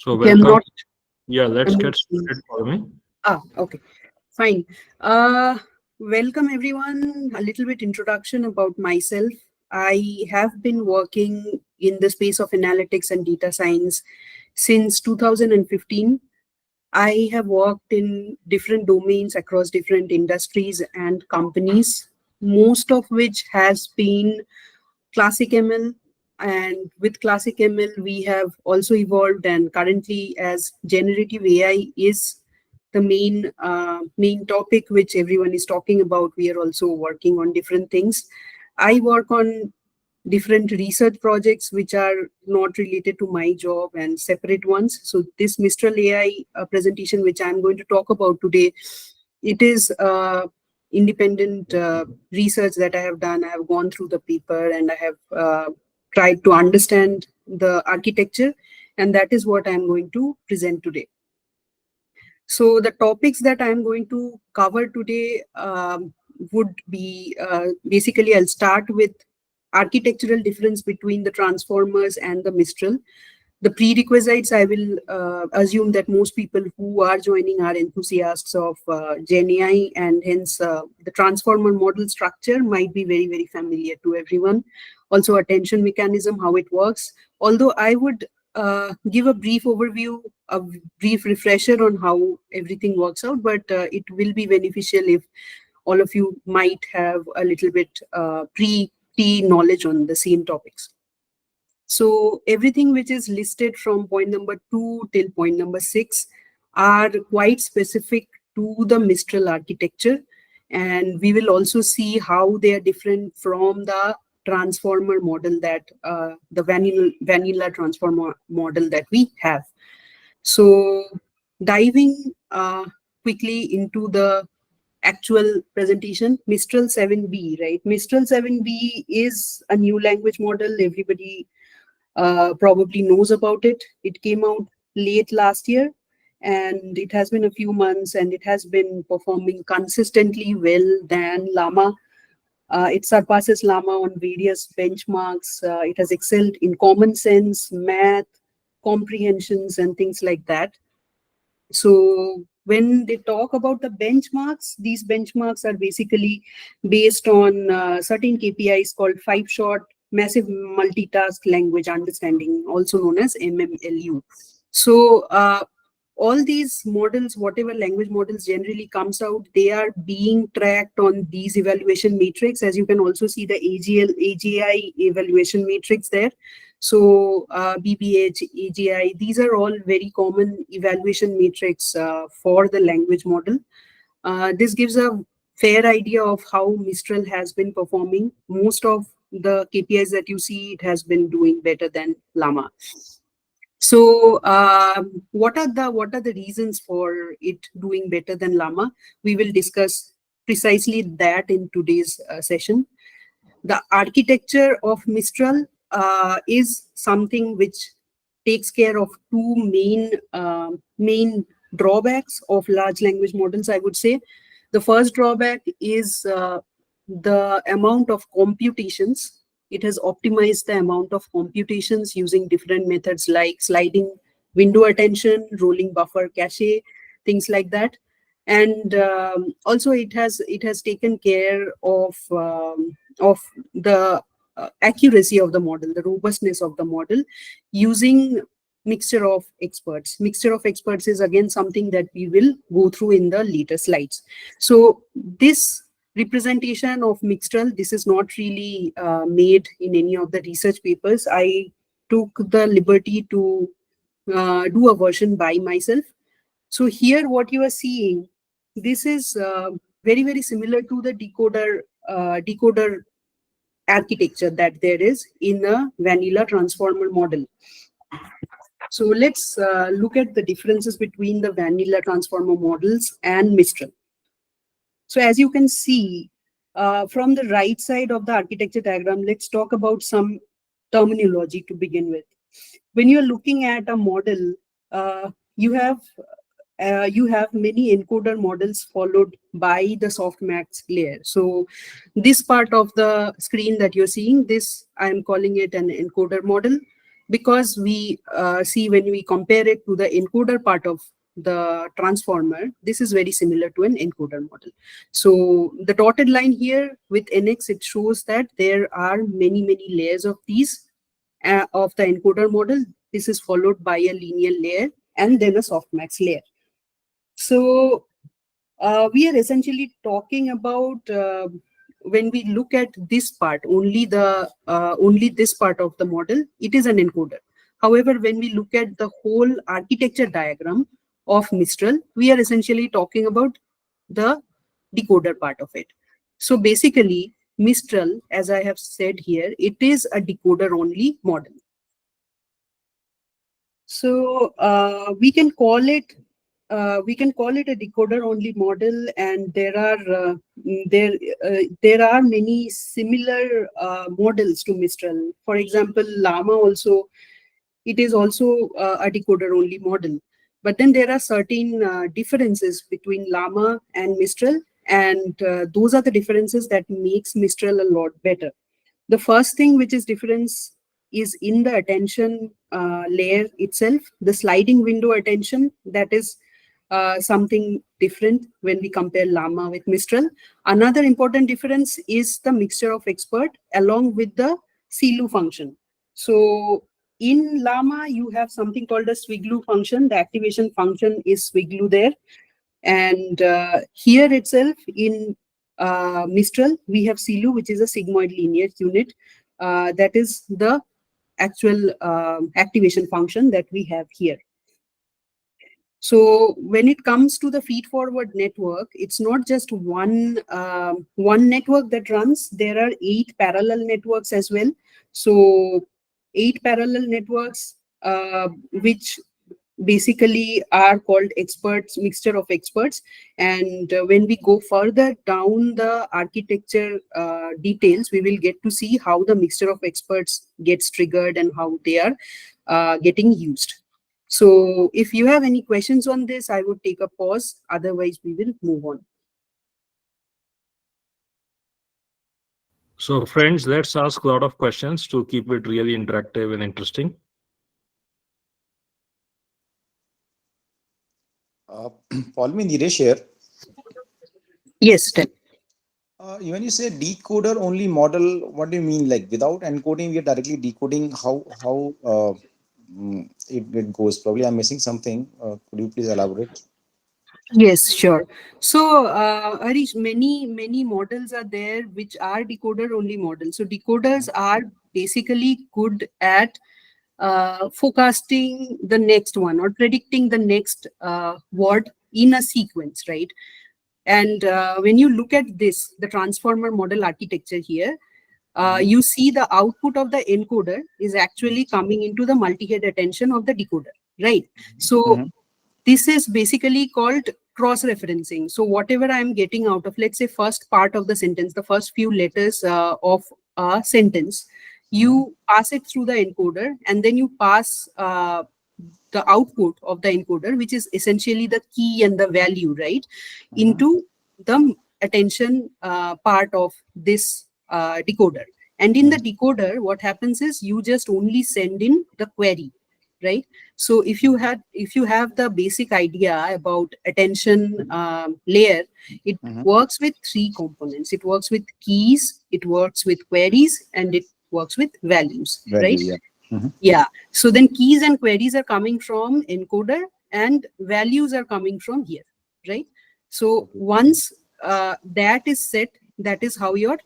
So Okay, I'm welcome. not. Yeah, let's I'm get not seeing. started, Poulami. Okay, fine. Uh, Welcome everyone. A little bit introduction about myself. I have been working in the space of analytics and data science since 2015. I have worked in different domains across different industries and companies, most of which has been classic ML. And with classic ML, we have also evolved, and currently, as generative AI is the main topic which everyone is talking about, we are also working on different things. I work on different research projects which are not related to my job and separate ones. So this Mistral AI presentation, which I'm going to talk about today, it is independent research that I have done. I have gone through the paper and I have tried to understand the architecture, and that is what I'm going to present today. So the topics that I'm going to cover today would be basically I'll start with architectural difference between the transformers and the Mistral. The prerequisites, I will assume that most people who are joining are enthusiasts of Gen AI, and hence the transformer model structure might be very, very familiar to everyone. Also, attention mechanism, how it works. Although I would give a brief overview, a brief refresher on how everything works out, but it will be beneficial if all of you might have a little bit knowledge on the same topics. So everything which is listed from point number 2 till point number 6 are quite specific to the Mistral architecture. And we will also see how they are different from the transformer model that the vanilla transformer model that we have. So diving quickly into the actual presentation, Mistral 7B, right? Mistral 7B is a new language model. Everybody probably knows about it. It came out late last year, and it has been a few months, and it has been performing consistently well than Llama. It surpasses Llama on various benchmarks. It has excelled in common sense, math, comprehensions, and things like that. So when they talk about the benchmarks, these benchmarks are basically based on certain KPIs called 5-shot massive multitask language understanding, also known as MMLU. So all these models, whatever language models generally comes out, they are being tracked on these evaluation matrix. As you can also see the AGI evaluation matrix there. So BBH, AGI, these are all very common evaluation matrix for the language model. This gives a fair idea of how Mistral has been performing. Most of the KPIs that you see, it has been doing better than Llama. So what are the reasons for it doing better than Llama? We will discuss precisely that in today's session. The architecture of Mistral is something which takes care of two main drawbacks of large language models, I would say. The first drawback is the amount of computations. It has optimized the amount of computations using different methods like sliding window attention, rolling buffer cache, things like that. And also it has taken care of the accuracy of the model, the robustness of the model, using mixture of experts. Mixture of experts is again something that we will go through in the later slides. So this representation of Mixtral, this is not really made in any of the research papers. I took the liberty to do a version by myself. So here what you are seeing, this is very, very similar to the decoder architecture that there is in a vanilla transformer model. So let's look at the differences between the vanilla transformer models and Mistral. So as you can see from the right side of the architecture diagram, let's talk about some terminology to begin with. When you're looking at a model, you have many encoder models followed by the softmax layer. So this part of the screen that you're seeing, this I'm calling it an encoder model. because we see when we compare it to the encoder part of the transformer, this is very similar to an encoder model. So the dotted line here with NX, it shows that there are many layers of these of the encoder model. This is followed by a linear layer and then a softmax layer. So we are essentially talking about when we look at this part, only this part of the model, it is an encoder. However, when we look at the whole architecture diagram of Mistral, we are essentially talking about the decoder part of it. So basically, Mistral, as I have said here, it is a decoder-only model. So we can call it a decoder-only model, and there are many similar models to Mistral. For example, Llama also, it is also a decoder-only model. But then there are certain differences between Llama and Mistral, and those are the differences that makes Mistral a lot better. The first thing which is difference is in the attention layer itself, the sliding window attention. That is something different when we compare Llama with Mistral. Another important difference is the mixture of expert along with the CLU function. So in Llama, you have something called a swiglu function. The activation function is swiglu there. And here itself in Mistral, we have CLU, which is a sigmoid linear unit. That is the actual activation function that we have here. So when it comes to the feed-forward network, it's not just one network that runs. There are 8 parallel networks as well. So 8 parallel networks, which basically are called experts, mixture of experts. And when we go further down the architecture details, we will get to see how the mixture of experts gets triggered and how they are getting used. So if you have any questions on this, I would take a pause. Otherwise, we will move on. So friends, let's ask a lot of questions to keep it really interactive and interesting. Poulami, Niresh here. Yes, Steph. When you say decoder only model, what do you mean? Like without encoding, we are directly decoding how it goes. Probably I'm missing something. Could you please elaborate? Yes, sure. So, Harish, many models are there which are decoder-only models. So, decoders are basically good at forecasting the next one or predicting the next word in a sequence, right? And when you look at this, the transformer model architecture here, you see the output of the encoder is actually coming into the multi-head attention of the decoder, right? So this is basically called cross-referencing. So whatever I'm getting out of, let's say, first part of the sentence, the first few letters of a sentence, you pass it through the encoder, and then you pass the output of the encoder, which is essentially the key and the value, right, into the attention part of this decoder. And in the decoder, what happens is you just only send in the query, right? So if you have the basic idea about attention layer, it works with 3 components. It works with keys, it works with queries, and it works with values, right? Yeah. Yeah. So then keys and queries are coming from encoder and values are coming from here, right? So once that is set, that is how your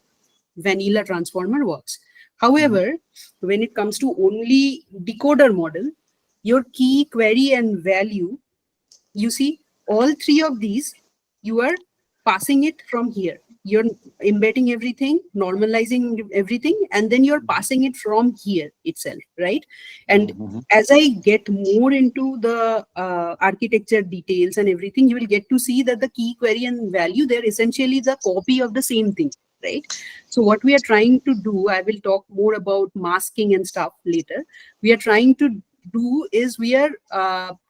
vanilla transformer works. However, when it comes to only decoder model, your key, query, and value, you see all 3 of these, you are passing it from here. You're embedding everything, normalizing everything, and then you're passing it from here itself, right? And as I get more into the architecture details and everything, you will get to see that the key, query, and value, they're essentially the copy of the same thing, right? So what we are trying to do, I will talk more about masking and stuff later. We are trying to do is we are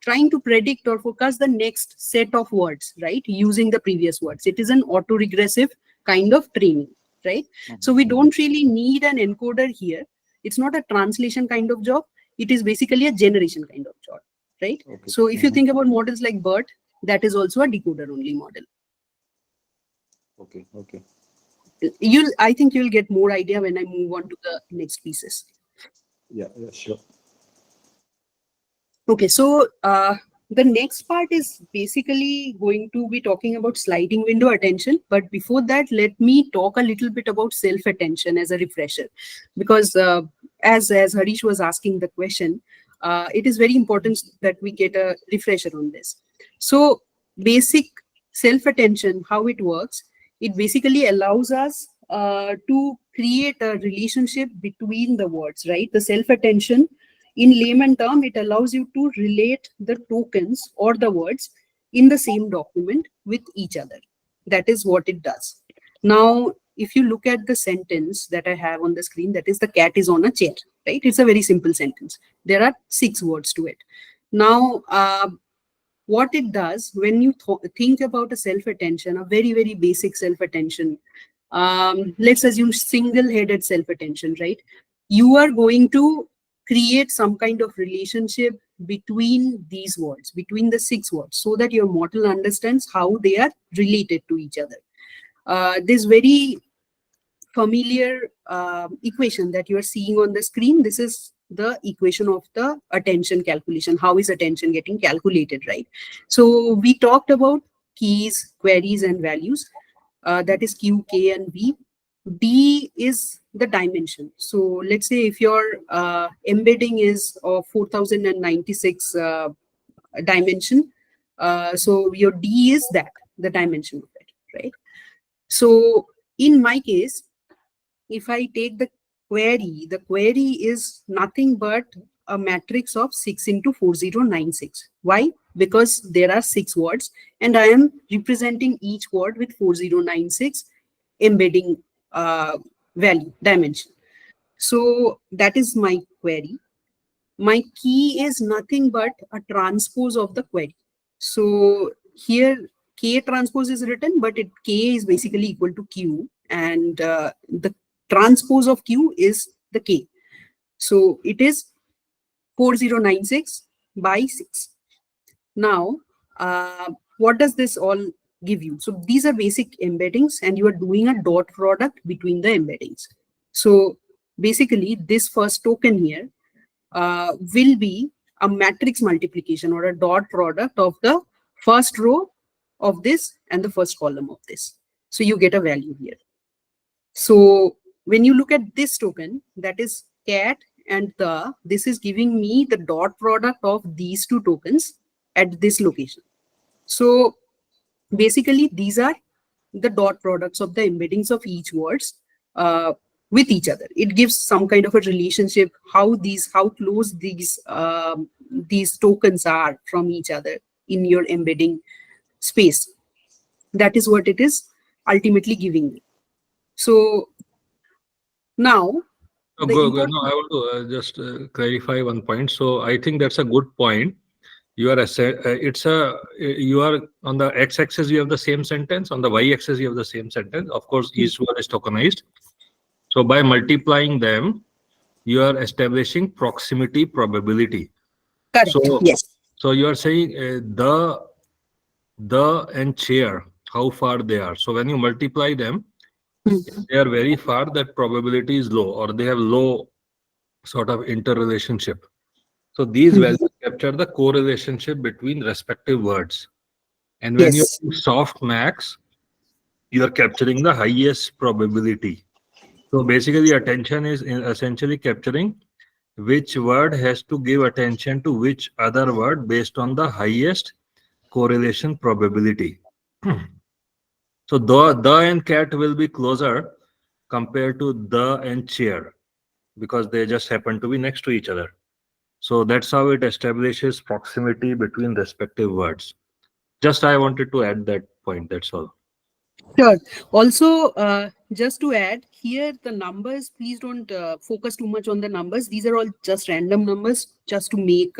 trying to predict or forecast the next set of words, right, using the previous words. It is an auto-regressive kind of training, right? So we don't really need an encoder here. It's not a translation kind of job. it is basically a generation kind of job, right? Okay. So if you think about models like BERT, that is also a decoder-only model. Okay. Okay. I think you'll get more idea when I move on to the next pieces. Yeah. Yeah. Sure. Okay, so the next part is basically going to be talking about sliding window attention. But before that, let me talk a little bit about self-attention as a refresher. Because as Harish was asking the question, it is very important that we get a refresher on this. So basic self-attention, how it works, it basically allows us to create a relationship between the words, right? The self-attention, in layman term, it allows you to relate the tokens or the words in the same document with each other. That is what it does. Now, if you look at the sentence that I have on the screen, that is the cat is on a chair, right? It's a very simple sentence. There are 6 words to it. Now, what it does when you think about a self-attention, a very, very basic self-attention, let's assume single-headed self-attention, right? You are going to create some kind of relationship between these words, between the 6 words, so that your model understands how they are related to each other. This very familiar equation that you are seeing on the screen, this is the equation of the attention calculation. How is attention getting calculated, right? So we talked about keys, queries, and values. That is Q, K, and V. D is the dimension. So let's say if your embedding is of 4096 dimension, so your D is that, the dimension of it, right? So in my case, if I take the query is nothing but a matrix of 6 into 4096. Why? Because there are 6 words and I am representing each word with 4096 embedding value dimension. So that is my query. My key is nothing but a transpose of the query. So here K transpose is written, but K is basically equal to Q, and the transpose of Q is the K. So it is 4096 by 6. Now, what does this all give you? So these are basic embeddings, and you are doing a dot product between the embeddings. So basically, this first token here will be a matrix multiplication or a dot product of the first row of this and the first column of this. So you get a value here. So when you look at this token, that is cat and this is giving me the dot product of these 2 tokens at this location. So basically, these are the dot products of the embeddings of each words with each other. It gives some kind of a relationship, how close these tokens are from each other in your embedding space. That is what it is ultimately giving you. So now, No, no, I want to just clarify one point. So I think that's a good point. You are you are on the x-axis you have the same sentence, on the y-axis you have the same sentence. Of course, each word is tokenized. So by multiplying them, you are establishing proximity probability. correct. So Yes. so you are saying the and chair, how far they are. So when you multiply them, if they are very far, that probability is low, or they have low sort of interrelationship. So these values capture the correlationship between respective words. And when Yes. you soft max, you are capturing the highest probability. So basically, attention is essentially capturing which word has to give attention to which other word based on the highest correlation probability. So the and cat will be closer compared to the and chair because they just happen to be next to each other. So that's how it establishes proximity between respective words. Just I wanted to add that point. That's all. Sure. Also, just to add here, the numbers, please don't focus too much on the numbers. These are all just random numbers just to make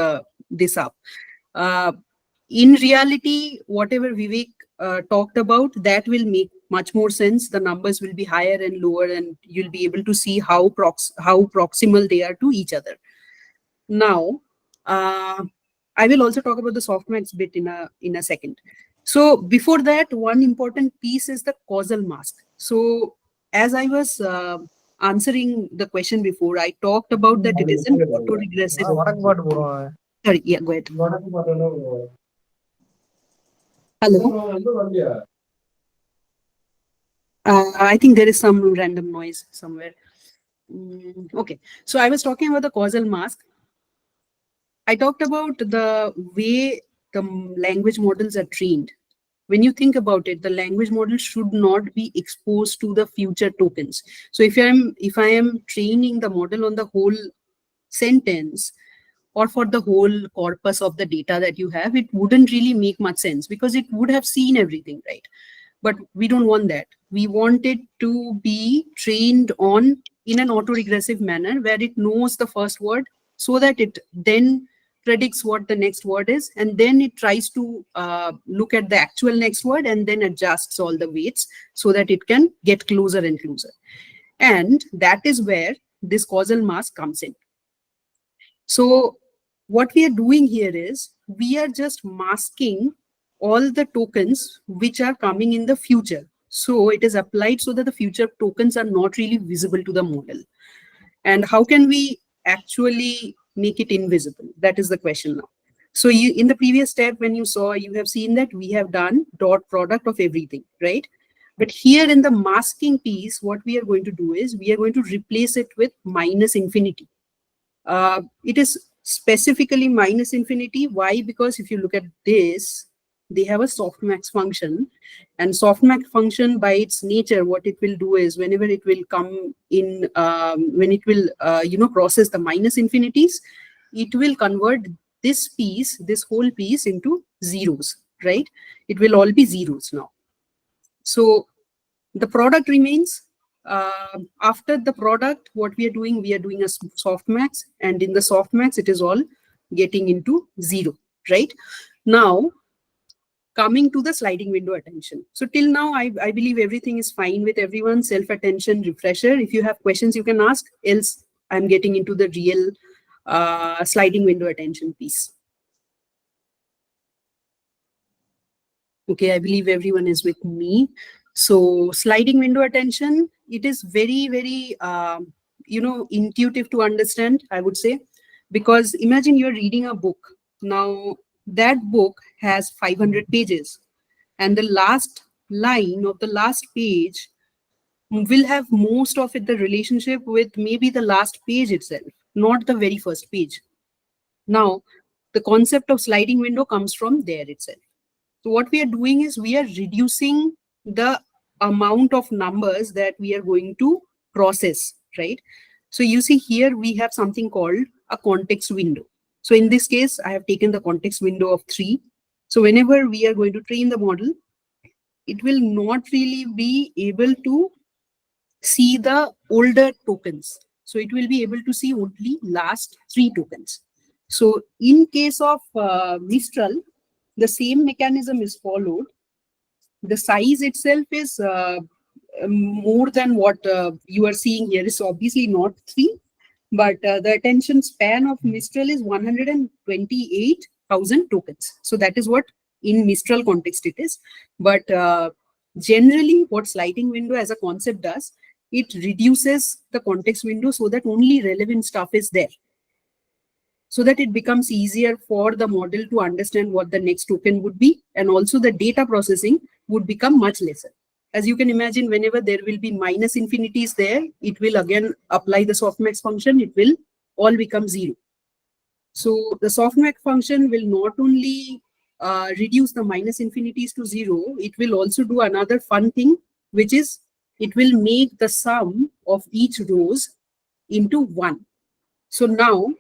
this up. In reality, whatever Vivek talked about, that will make much more sense. The numbers will be higher and lower, and you'll be able to see how proximal they are to each other. Now, I will also talk about the softmax bit in a second. So before that, one important piece is the causal mask. So as I was answering the question before, I talked about that it is an autoregressive. Sorry, yeah, go ahead. Hello. I think there is some random noise somewhere. Okay, so I was talking about the causal mask. I talked about the way the language models are trained. When you think about it, the language model should not be exposed to the future tokens. So if I am training the model on the whole sentence or for the whole corpus of the data that you have, it wouldn't really make much sense because it would have seen everything, right? But we don't want that. We want it to be trained on in an autoregressive manner where it knows the first word so that it then predicts what the next word is, and then it tries to look at the actual next word and then adjusts all the weights so that it can get closer and closer. And that is where this causal mask comes in. So what we are doing here is we are just masking all the tokens which are coming in the future. So it is applied so that the future tokens are not really visible to the model. And how can we actually make it invisible? That is the question now. So in the previous step, when you have seen that we have done dot product of everything, right? But here in the masking piece, what we are going to do is we are going to replace it with minus infinity. It is specifically minus infinity. Why? Because if you look at this, they have a softmax function, and softmax function by its nature, what it will do is whenever it will come in, when it will process the minus infinities, it will convert this piece, this whole piece into zeros, right? It will all be zeros now. So the product remains. After the product, what we are doing a softmax, and in the softmax, it is all getting into zero, right? Now, coming to the sliding window attention. So till now, I believe everything is fine with everyone. Self-attention, refresher. If you have questions, you can ask. Else, I'm getting into the real sliding window attention piece. Okay, I believe everyone is with me. So sliding window attention, it is very, very, intuitive to understand, I would say, because imagine you're reading a book. Now that book has 500 pages, and the last line of the last page will have most of it the relationship with maybe the last page itself, not the very first page. Now, the concept of sliding window comes from there itself. So what we are doing is we are reducing the amount of numbers that we are going to process, right? So you see here we have something called a context window. So in this case, I have taken the context window of 3. So whenever we are going to train the model, it will not really be able to see the older tokens. So it will be able to see only last 3 tokens. So in case of Mistral, the same mechanism is followed. The size itself is more than what you are seeing here. Is obviously not 3, but the attention span of Mistral is 128,000 tokens. So that is what in Mistral context it is. But generally, what sliding window as a concept does, it reduces the context window so that only relevant stuff is there, so that it becomes easier for the model to understand what the next token would be, and also the data processing would become much lesser. As you can imagine, whenever there will be minus infinities there, it will again apply the softmax function, it will all become 0. So the softmax function will not only reduce the minus infinities to 0, it will also do another fun thing, which is it will make the sum of each rows into 1. So now,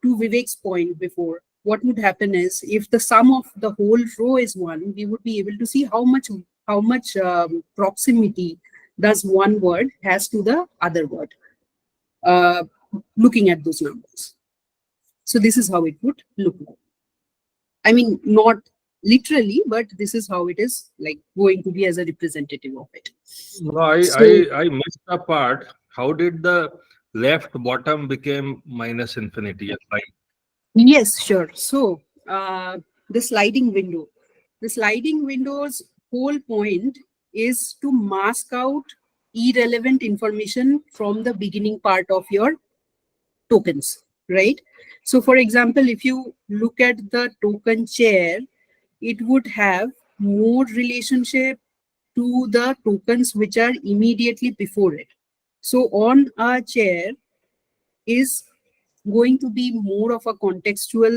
to Vivek's point before, what would happen is if the sum of the whole row is 1, we would be able to see how much proximity does one word has to the other word, looking at those numbers. So this is how it would look like. I mean, not literally, but this is how it is like going to be as a representative of it. No, I missed the part. How did the left bottom became minus infinity? Like Yes, sure. So, the sliding window. The sliding window's whole point is to mask out irrelevant information from the beginning part of your tokens, right? So, for example, if you look at the token chair, it would have more relationship to the tokens which are immediately before it. So, on a chair is going to be more of a contextual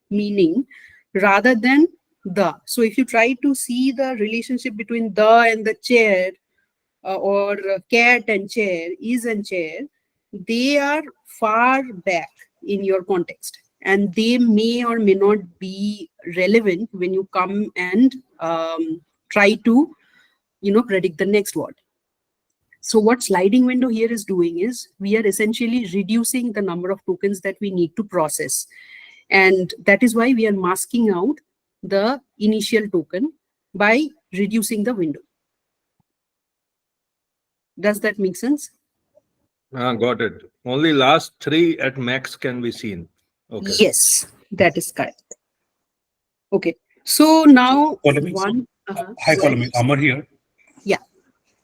meaning rather than the. So if you try to see the relationship between the and the chair, or cat and chair, is and chair, they are far back in your context, and they may or may not be relevant when you come and try to predict the next word. So what sliding window here is doing is we are essentially reducing the number of tokens that we need to process. And that is why we are masking out the initial token by reducing the window. Does that make sense? Got it. Only last three at max can be seen. Okay. Yes, that is correct. Okay. So now Poulami, one. hi, Go ahead. Poulami. Amar here. Yeah.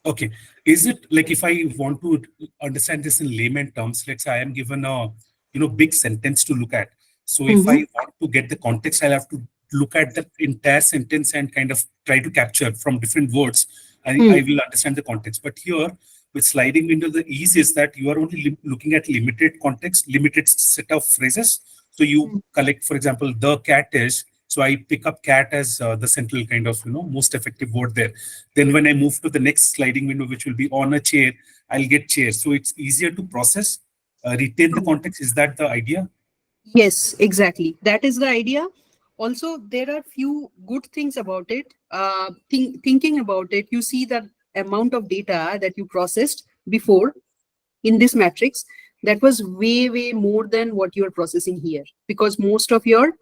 Okay. Is it like if I want to understand this in layman terms, let's say I am given a big sentence to look at. So if I want to get the context, I'll have to look at the entire sentence and kind of try to capture from different words. I will understand the context. But here with sliding window, the ease is that you are only looking at limited context, limited set of phrases. So you collect, for example, the cat is. So I pick up cat as the central kind of most effective word there. Then when I move to the next sliding window, which will be on a chair, I'll get chair. So it's easier to process, retain the context. Is that the idea? Yes, exactly. That is the idea. Also, there are few good things about it. Thinking about it, you see the amount of data that you processed before in this matrix, that was way, way more than what you're processing here, because most of your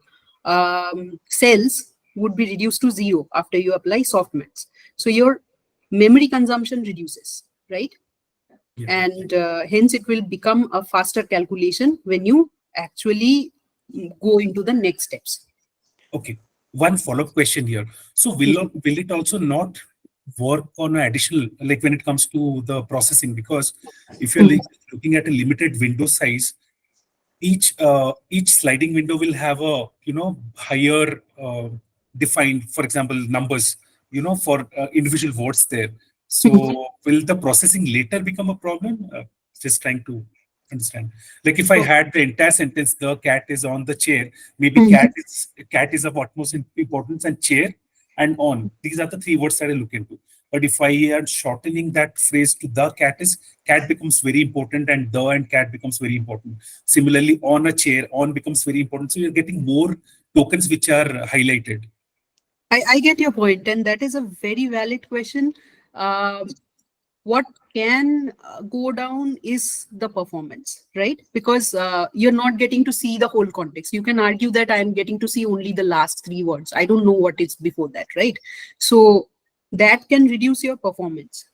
cells would be reduced to zero after you apply softmax. So your memory consumption reduces, right? Yeah. And hence it will become a faster calculation when you actually go into the next steps. Okay. One follow-up question here. So will it also not work on an additional, like when it comes to the processing? Because if you're looking at a limited window size, each sliding window will have a higher defined, for example, numbers for individual words there. So will the processing later become a problem? Just trying to understand. Like if I had the entire sentence, the cat is on the chair, maybe cat is of utmost importance, and chair and on, these are the three words that I look into. But if I am shortening that phrase to the cat is, cat becomes very important, and the and cat becomes very important. Similarly, on a chair, on becomes very important. So you're getting more tokens which are highlighted. I get your point, and that is a very valid question. What can go down is the performance, right? Because you're not getting to see the whole context. You can argue that I'm getting to see only the last three words. I don't know what is before that, right? So that can reduce your performance.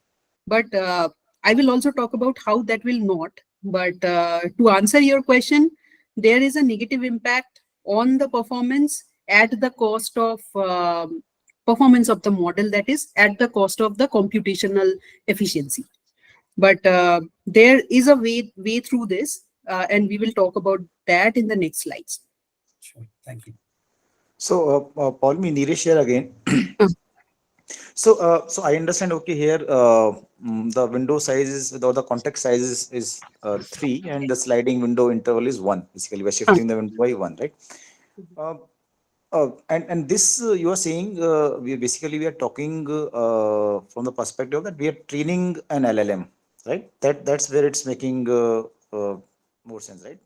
But I will also talk about how that will not. But to answer your question, there is a negative impact on the performance at the cost of performance of the model, that is at the cost of the computational efficiency. But there is a way through this, and we will talk about that in the next slides. Sure. Thank you. So, Poulami, Neeraj here again. So I understand. Okay, here the window size is, or the context size is 3, and the sliding window interval is 1. Basically, we're shifting the window by 1, right? Uh, and this you are saying we are talking from the perspective that we are training an LLM, right? That's where it's making more sense, right?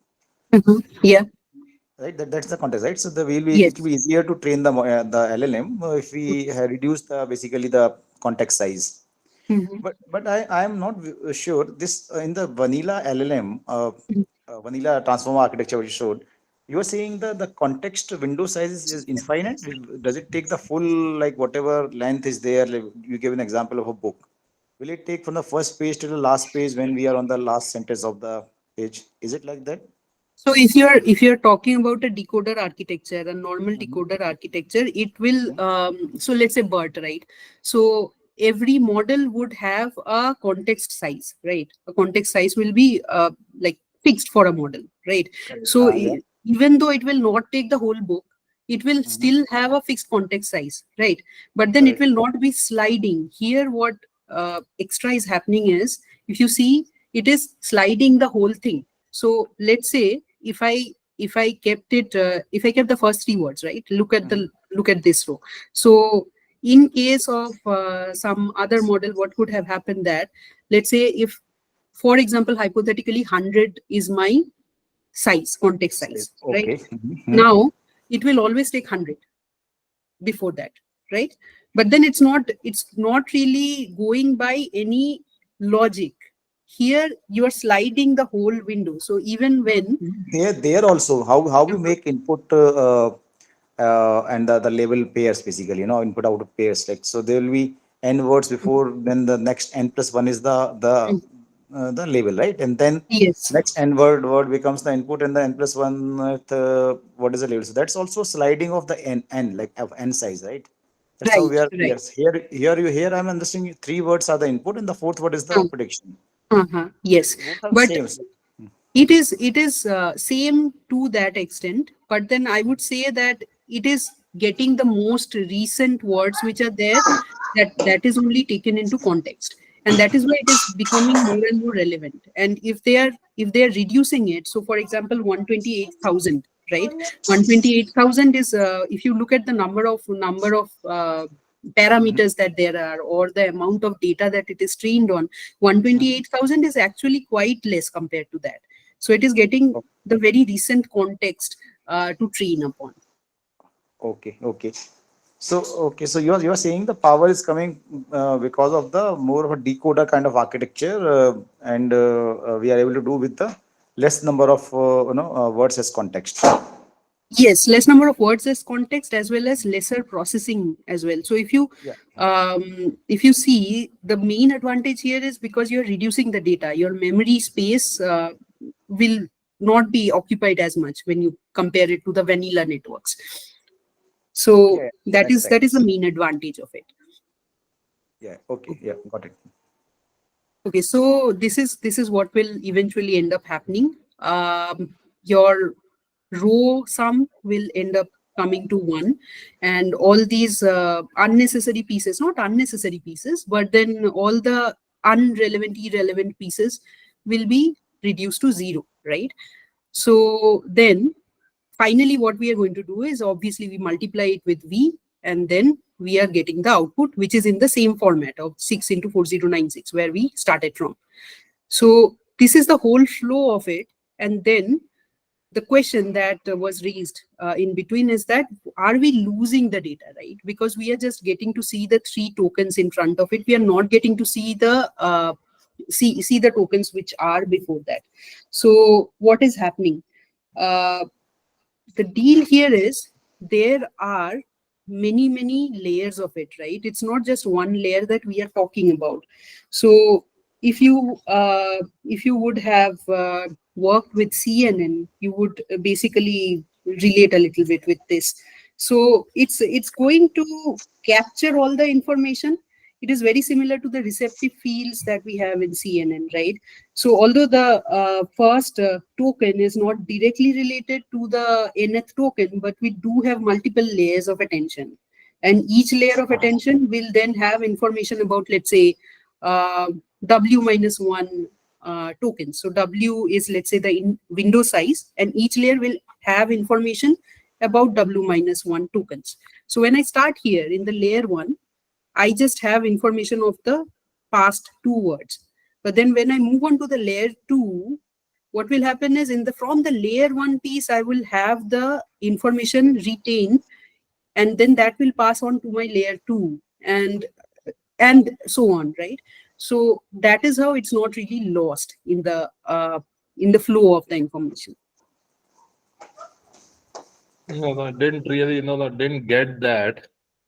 Yeah. Right, that's the context, right? So the will be, it Yes. will be easier to train the LLM if we have reduced basically the context size. But I am not sure this in the vanilla LLM, vanilla transformer architecture which you showed. You are saying the context window size is infinite. Does it take the full, like whatever length is there? Like you gave an example of a book. Will it take from the first page to the last page when we are on the last sentence of the page? Is it like that? So if you're talking about a decoder architecture, a normal decoder architecture, it will so let's say BERT, right? So every model would have a context size, right? A context size will be like fixed for a model, right? So Yeah. even though it will not take the whole book, it will still have a fixed context size, right? But then it Correct. will not be sliding. Here, what extra is happening is, if you see, it is sliding the whole thing. So let's say if I kept it if I kept the first three words, right? Look at this row. So in case of some other model, what could have happened that, let's say if, for example, hypothetically 100 is my size, context size, right? Okay. Now it will always take 100 before that, right? But then it's not really going by any logic. Here you are sliding the whole window. So even when There also, how we make input and the label pairs, basically, input output pairs, like, so there will be n words before, then the next n plus one is the label, right? And then yes, next n word becomes the input, and the n plus one, what is the label? So that's also sliding of the n, like of n size, right? That's how we right, are. right. Yes, here I'm understanding three words are the input, and the fourth word is the Uh, prediction. yes, Both are but same. So, it is same to that extent, but then I would say that it is getting the most recent words which are there, that is only taken into context, and that is why it is becoming more and more relevant. And if they are reducing it, so for example 128,000, right? 128,000 is, if you look at the number of parameters that there are, or the amount of data that it is trained on, 128,000 is actually quite less compared to that. So it is getting the very recent context to train upon. okay. So you're saying the power is coming because of the more of a decoder kind of architecture, and we are able to do with the less number of words as context. Yes, less number of words as context, as well as lesser processing as well. So Yeah. if you see, the main advantage here is because you're reducing the data, your memory space will not be occupied as much when you compare it to the vanilla networks. So Yeah. that Makes is that is the sense. main advantage of it. Yeah. Okay. Yeah. Got it. Okay, so this is what will eventually end up happening. Your row sum will end up coming to one, and all these unnecessary pieces, not unnecessary pieces, but then all the unrelevant, irrelevant pieces will be reduced to zero, right? So then finally what we are going to do is, obviously we multiply it with v, and then we are getting the output, which is in the same format of 6 into 4096 where we started from. So this is the whole flow of it. And then the question that was raised in between is that, are we losing the data, right? Because we are just getting to see the three tokens in front of it. We are not getting to see the see the tokens which are before that. So what is happening? Uh, the deal here is, there are many layers of it, right? It's not just one layer that we are talking about. So if you would have worked with CNN, you would basically relate a little bit with this. So it's going to capture all the information. It is very similar to the receptive fields that we have in CNN, right? So although the first token is not directly related to the nth token, but we do have multiple layers of attention. And each layer of attention will then have information about, let's say, uh, W minus one tokens. So W is, let's say, the window size, and each layer will have information about W minus one tokens. So when I start here in the layer one, I just have information of the past two words. But then when I move on to the layer two, what will happen is, in the from the layer one piece, I will have the information retained, and then that will pass on to my layer two, and so on, right? So that is how it's not really lost in the flow of the information. No, no, didn't really, no, didn't get that.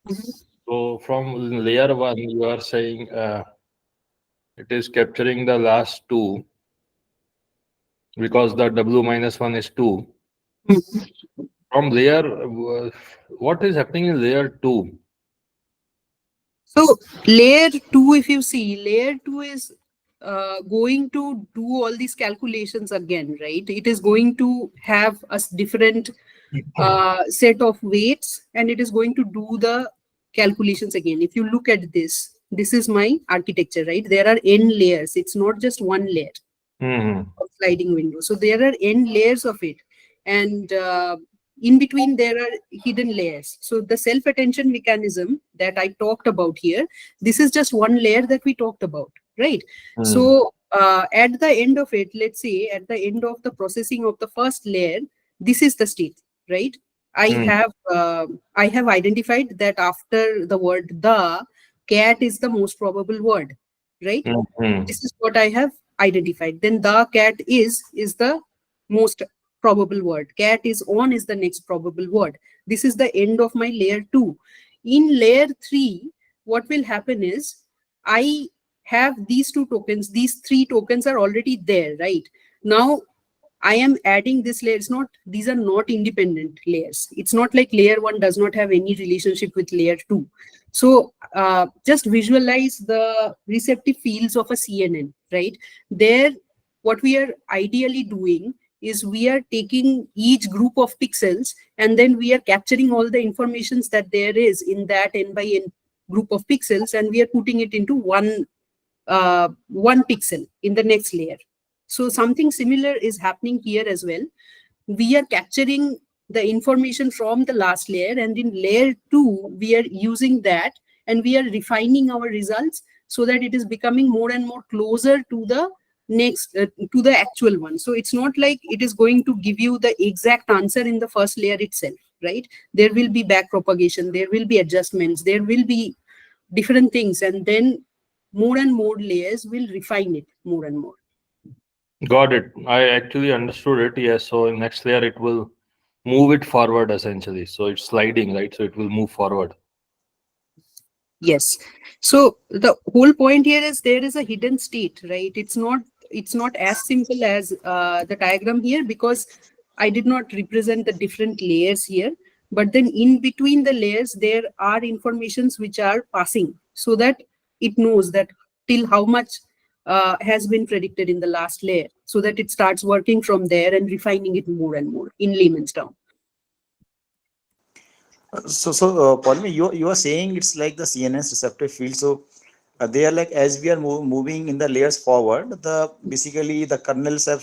Mhm. So from layer one, you are saying it is capturing the last two, because the W minus 1 is 2. From layer, what is happening in layer 2? So layer 2, if you see, layer 2 is going to do all these calculations again, right? It is going to have a different set of weights, and it is going to do the calculations again. If you look at this, this is my architecture, right? There are n layers. It's not just one layer Mhm. of sliding window. So there are n layers of it, and in between there are hidden layers. So the self-attention mechanism that I talked about here, this is just one layer that we talked about, right? So at the end of it, let's say at the end of the processing of the first layer, this is the state, right? I have identified that after the word the, cat is the most probable word, right? This is what I have identified. Then the cat is the most probable word. Cat is on is the next probable word. This is the end of my layer 2. In layer 3, what will happen is I have these two tokens. These three tokens are already there, right? Now I am adding this layer. It's not, these are not independent layers. It's not like layer 1 does not have any relationship with layer 2. So just visualize the receptive fields of a CNN, right? There, what we are ideally doing is we are taking each group of pixels, and then we are capturing all the informations that there is in that n by n group of pixels, and we are putting it into one pixel in the next layer. So something similar is happening here as well. We are capturing the information from the last layer, and in layer 2 we are using that, and we are refining our results so that it is becoming more and more closer to the next to the actual one. So it's not like it is going to give you the exact answer in the first layer itself, right? There will be back propagation, there will be adjustments, there will be different things, and then more and more layers will refine it more and more. Got it. I actually understood it. Yes. So in next layer, it will move it forward essentially. So it's sliding, right? So it will move forward. Yes. So the whole point here is there is a hidden state, right? It's not as simple as the diagram here, because I did not represent the different layers here. But then in between the layers, there are informations which are passing, so that it knows that till how much has been predicted in the last layer, so that it starts working from there and refining it more and more in layman's term. Poulami, you are saying it's like the CNS receptor field. So they are like, as we are moving in the layers forward, the basically the kernels have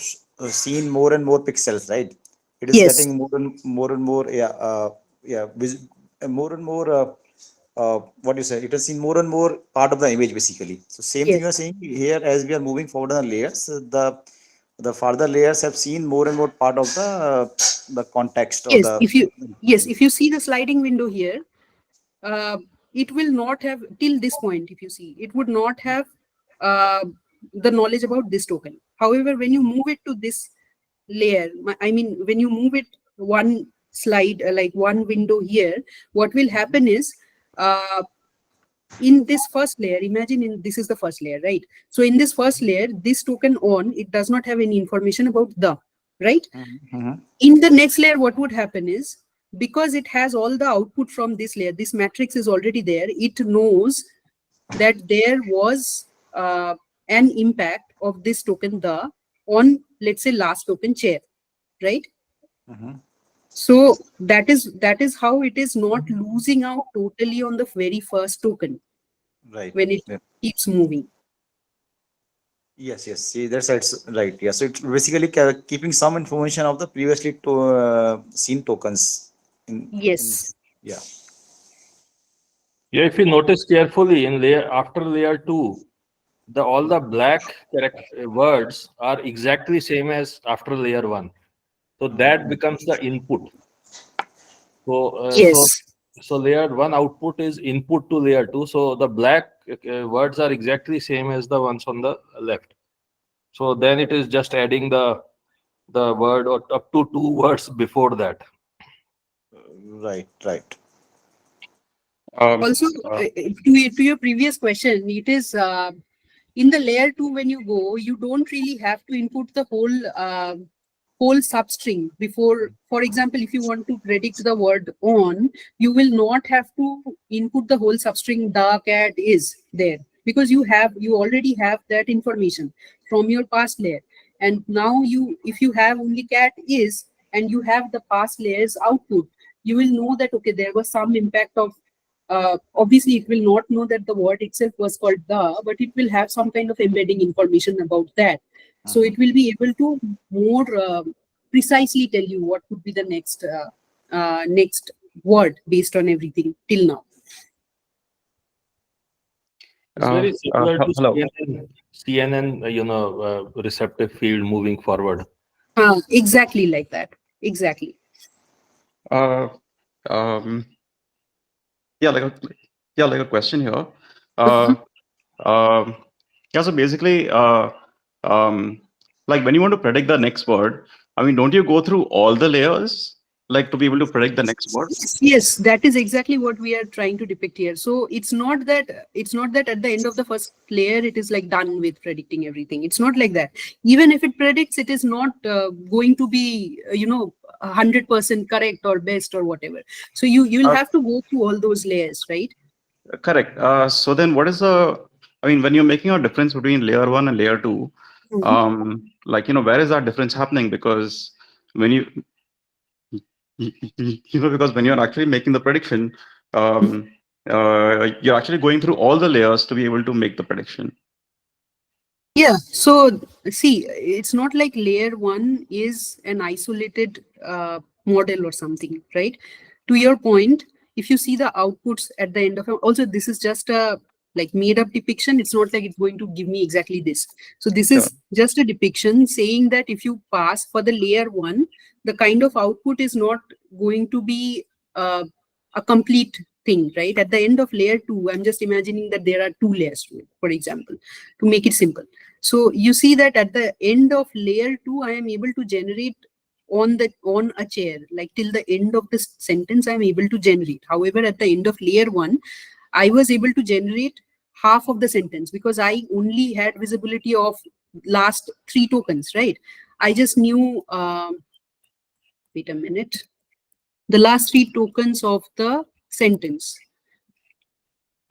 seen more and more pixels, right? It is Yes. getting more and more, more and more. What you say? It has seen more and more part of the image, basically. So same thing you are Yes. saying here, as we are moving forward in the layers, the further layers have seen more and more part of the context or Yes. the. If you see the sliding window here, it will not have, till this point, if you see, it would not have the knowledge about this token. However, when you move it to this layer, I mean, when you move it one slide, like one window here, what will happen is in this first layer, this is the first layer, right? So in this first layer, this token on, it does not have any information about the, right? Mhm. In the next layer, what would happen is, because it has all the output from this layer, this matrix is already there, it knows that there was an impact of this token the on, let's say, last token chair, right? Mhm. So that is how it is not losing out totally on the very first token Right. when it Yeah. keeps moving. Yes, yes. See, that's right. Yeah. So it's basically keeping some information of the previously seen tokens in Yes. yeah. Yeah. If you notice carefully in layer after layer 2, all the black words are exactly same as after layer 1. So that becomes the input. So, Yes. so layer 1 output is input to layer 2. So the black words are exactly same as the ones on the left. So then it is just adding the word or up to 2 words before that. Right, right. Also, to your previous question, it is in the layer 2, when you go, you don't really have to input the whole whole substring before. For example, if you want to predict the word on, you will not have to input the whole substring the cat is there, because you already have that information from your past layer. And now if you have only cat is and you have the past layers output, you will know that, okay, there was some impact of, obviously it will not know that the word itself was called the, but it will have some kind of embedding information about that. So it will be able to more precisely tell you what could be the next word based on everything till now. It's very similar to hello. CNN, receptive field moving forward. Exactly like that. Exactly. Yeah, like a question here. Yeah, so basically, like when you want to predict the next word, I mean, don't you go through all the layers, like to be able to predict the next word? Yes, that is exactly what we are trying to depict here. So it's not that at the end of the first layer it is like done with predicting everything. It's not like that. Even if it predicts, it is not going to be 100% correct or best or whatever. So you will have to go through all those layers, right? Correct. So then what is I mean, when you're making a difference between layer 1 and layer 2, like, where is that difference happening? Because when because when you're actually making the prediction, you're actually going through all the layers to be able to make the prediction. Yeah, so see, it's not like layer 1 is an isolated model or something, right? To your point, if you see the outputs at the end of it, also this is just a like made up depiction. It's not like it's going to give me exactly this. So this is just a depiction saying that if you pass for the layer 1, the kind of output is not going to be a complete thing, right? At the end of layer 2, I'm just imagining that there are 2 layers to it, for example, to make it simple. So you see that at the end of layer 2, I am able to generate on a chair, like till the end of this sentence, I'm able to generate. However, at the end of layer 1, I was able to generate half of the sentence because I only had visibility of last 3 tokens, right? I just knew, wait a minute, the last 3 tokens of the sentence.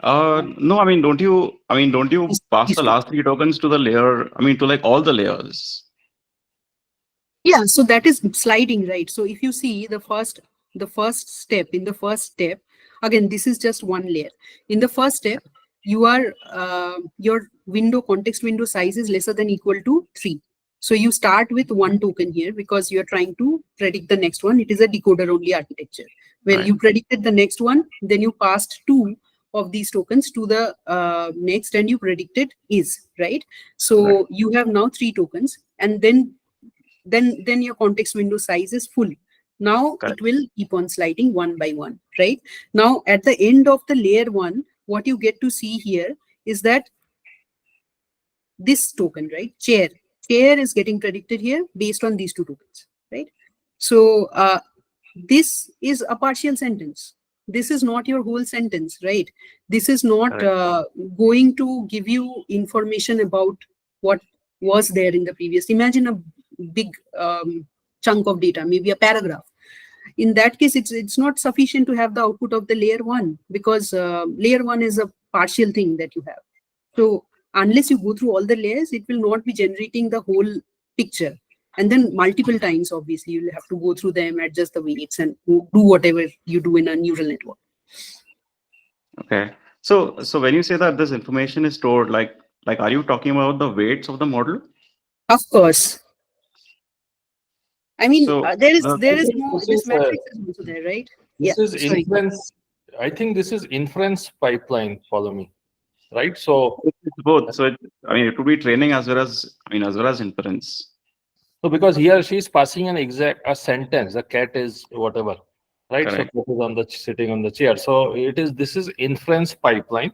No, I mean, don't you pass the last 3 tokens to the layer, I mean, to like all the layers? Yeah, so that is sliding, right? So if you see the first step, again, this is just one layer. In the first step, you are your context window size is lesser than equal to 3. So you start with 1 token here because you're trying to predict the next one. It is a decoder-only architecture. Well, you predicted the next one, then you passed 2 of these tokens to the next, and you predicted is, right? So you have now 3 tokens, and then your context window size is full. Now it will keep on sliding one by one, right? Now at the end of the layer 1, what you get to see here is that this token, right, chair is getting predicted here based on these 2 tokens, right? So this is a partial sentence. This is not your whole sentence, right? This is not going to give you information about what was there in the previous. Imagine a big chunk of data, maybe a paragraph. In that case, it's not sufficient to have the output of the layer 1 because layer 1 is a partial thing that you have. So unless you go through all the layers, it will not be generating the whole picture. And then multiple times, obviously, you'll have to go through them, adjust the weights, and do whatever you do in a neural network. Okay. So when you say that this information is stored, like are you talking about the weights of the model? Of course. I mean, So this matrix is also there, right? This is inference. I think this is inference pipeline, Poulami, right? So it's both. So it could be training as well as inference. So because he or she is passing a sentence, the cat is whatever, right? Correct. So cat is sitting on the chair. So this is inference pipeline.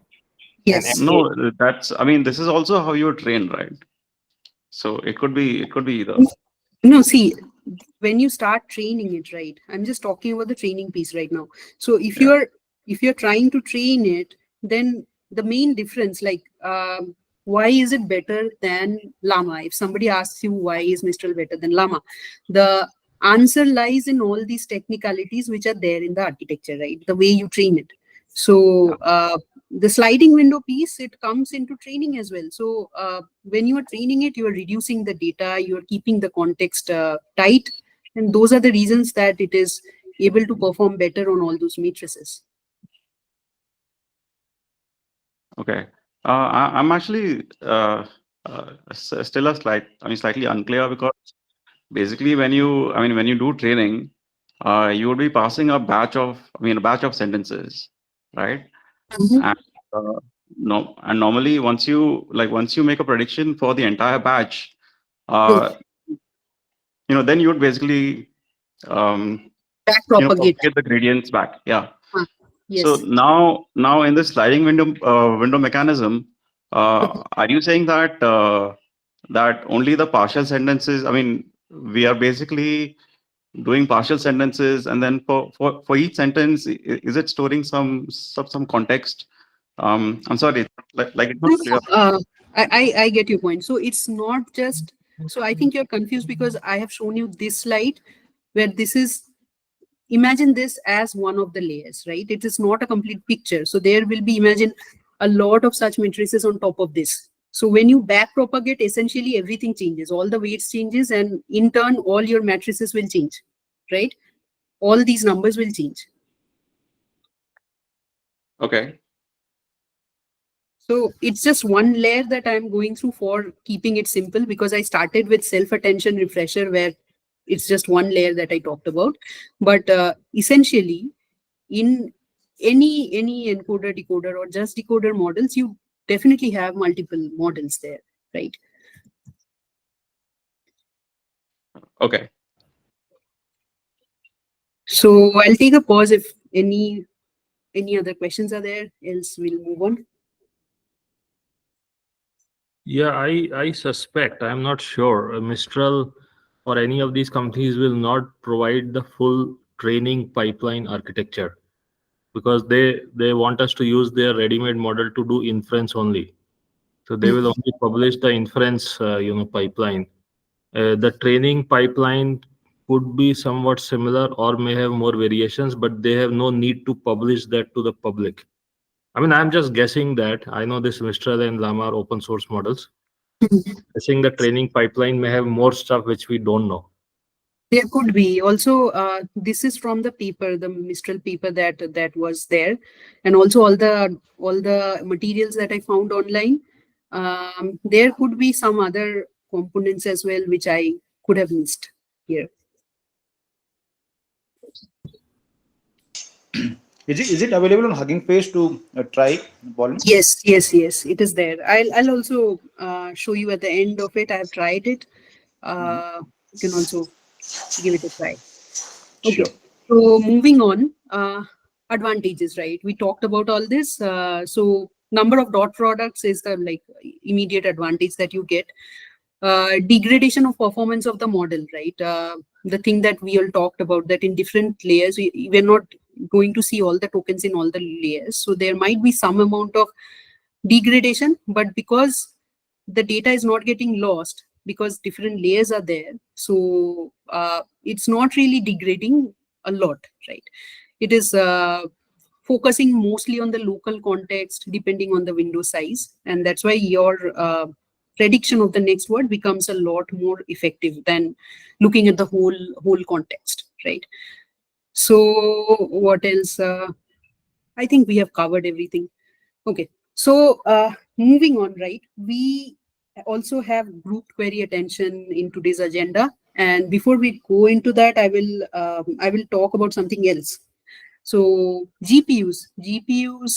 Yes. No, this is also how you're trained, right? So it could be either. No, see, when you start training it, right? I'm just talking about the training piece right now. So if you're trying to train it, then the main difference, like why is it better than Llama? If somebody asks you why is Mistral better than Llama, the answer lies in all these technicalities which are there in the architecture, right? The way you train it. So the sliding window piece, it comes into training as well. So when you are training it, you are reducing the data, you are keeping the context tight, and those are the reasons that it is able to perform better on all those matrices. Okay. I'm actually still slightly unclear, because basically when you do training, you would be passing a batch of sentences, right? Mhm. And normally once you make a prediction for the entire batch, Yes. uh, then you would basically Back propagate. propagate the gradients back. Yeah. So Yes. now in this sliding window mechanism, are you saying that that only the partial sentences? I mean, we are basically doing partial sentences, and then for each sentence, is it storing some context? I'm sorry, like it's not No, clear. I get your point. So it's not just, so I think you're confused because I have shown you this slide where this is, imagine this as one of the layers, right? It is not a complete picture. So there will be, imagine a lot of such matrices on top of this. So when you back propagate, essentially everything changes, all the weights changes, and in turn, all your matrices will change, right? All these numbers will change. Okay. So it's just one layer that I'm going through for keeping it simple, because I started with self-attention refresher where it's just one layer that I talked about. But essentially, in any encoder, decoder, or just decoder models, you definitely have multiple models there, right? Okay. So I'll take a pause if any other questions are there, else we'll move on. Yeah, I suspect, I'm not sure, Mistral or any of these companies will not provide the full training pipeline architecture, because they want us to use their ready-made model to do inference only. So they will only publish the inference, pipeline. The training pipeline could be somewhat similar or may have more variations, but they have no need to publish that to the public. I mean, I'm just guessing that. I know this Mistral and Llama are open source models. I think the training pipeline may have more stuff which we don't know. There could be also. This is from the paper, the Mistral paper that was there, and also all the materials that I found online. There could be some other components as well which I could have missed here. Is it available on Hugging Face to try, Poulami? Yes, it is there. I'll also show you at the end of it. I have tried it. You can also give it a try. Okay, Sure. so moving on, advantages, right? We talked about all this. So number of dot products is the like immediate advantage that you get. Degradation of performance of the model, right? The thing that we all talked about, that in different layers, we're not going to see all the tokens in all the layers. So there might be some amount of degradation, but because the data is not getting lost, because different layers are there, so it's not really degrading a lot, right? It is focusing mostly on the local context depending on the window size, and that's why your prediction of the next word becomes a lot more effective than looking at the whole context, right? So what else? I think we have covered everything. Okay, so moving on, right? We also have group query attention in today's agenda, and before we go into that, I will talk about something else. So GPUs,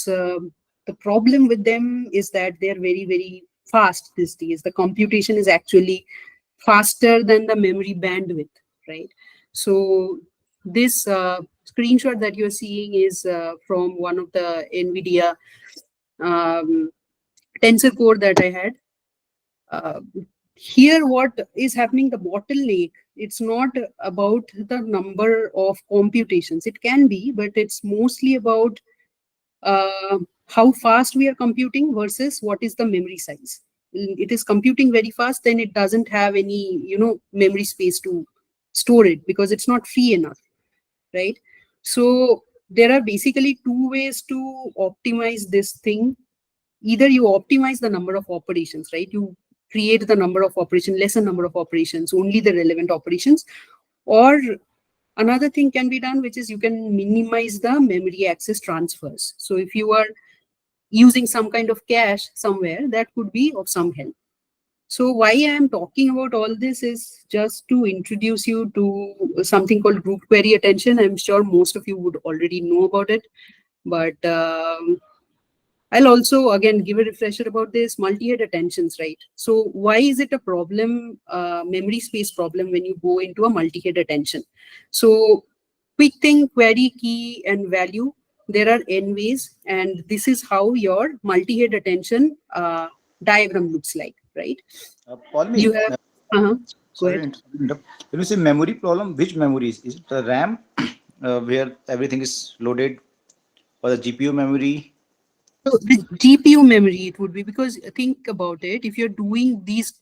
the problem with them is that they're very fast these days. The computation is actually faster than the memory bandwidth, right? So this screenshot that you're seeing is from one of the NVIDIA um, tensor core that I had. Uh, Here, what is happening, the bottleneck, it's not about the number of computations. It can be, but it's mostly about how fast we are computing versus what is the memory size, it is computing very fast, then it doesn't have any, memory space to store it because it's not free enough, right? So there are basically two ways to optimize this thing. Either you optimize the number of operations, right? You create the number of operations, lesser number of operations, only the relevant operations. Or another thing can be done, which is you can minimize the memory access transfers. So if you are using some kind of cache somewhere, that could be of some help. So why I am talking about all this is just to introduce you to something called group query attention. I'm sure most of you would already know about it, but I'll also again give a refresher about this multi-head attentions, right? So why is it a problem, memory space problem when you go into a multi-head attention? So quick thing, query, key, and value. There are n ways, and this is how your multi-head attention diagram looks like, right? Paul, You have, go sorry ahead. to interrupt. When you say memory problem, which memories? Is it the RAM, where everything is loaded, or the GPU memory? So the GPU memory, it would be, because think about it, if you're doing these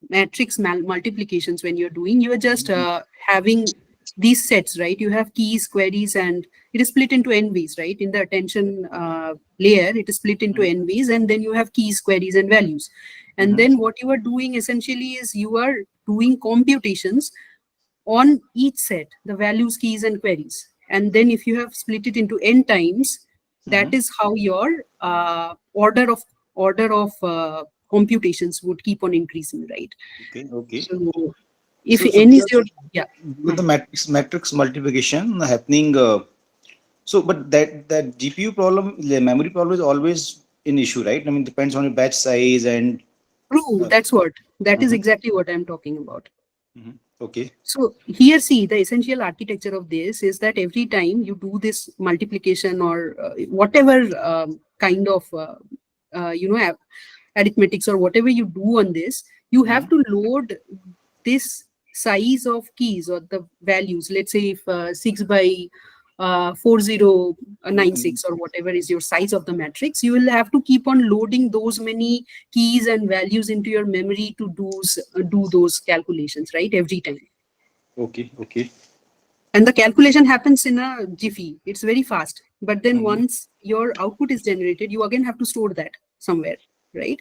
matrix multiplications, when you're doing, you're just having these sets, right? You have keys, queries, and it is split into n ways, right? In the attention layer, it is split into n ways, and then you have keys, queries, and values. And then what you are doing essentially is you are doing computations on each set, the values, keys, and queries. And then if you have split it into n times, that is how your order of computations would keep on increasing, right? Okay. So if So n is your, yeah. with the matrix multiplication happening, but that GPU problem, the memory problem is always an issue, right? I mean, depends on your batch size and. True, that is exactly what I'm talking about. Okay. So here, see, the essential architecture of this is that every time you do this multiplication or whatever kind of, arithmetics or whatever you do on this, you have to load this size of keys or the values. Let's say if 6 by 4096 or whatever is your size of the matrix, you will have to keep on loading those many keys and values into your memory to do those calculations, right? Every time. Okay. And the calculation happens in a jiffy. It's very fast. But then once your output is generated, you again have to store that somewhere, right?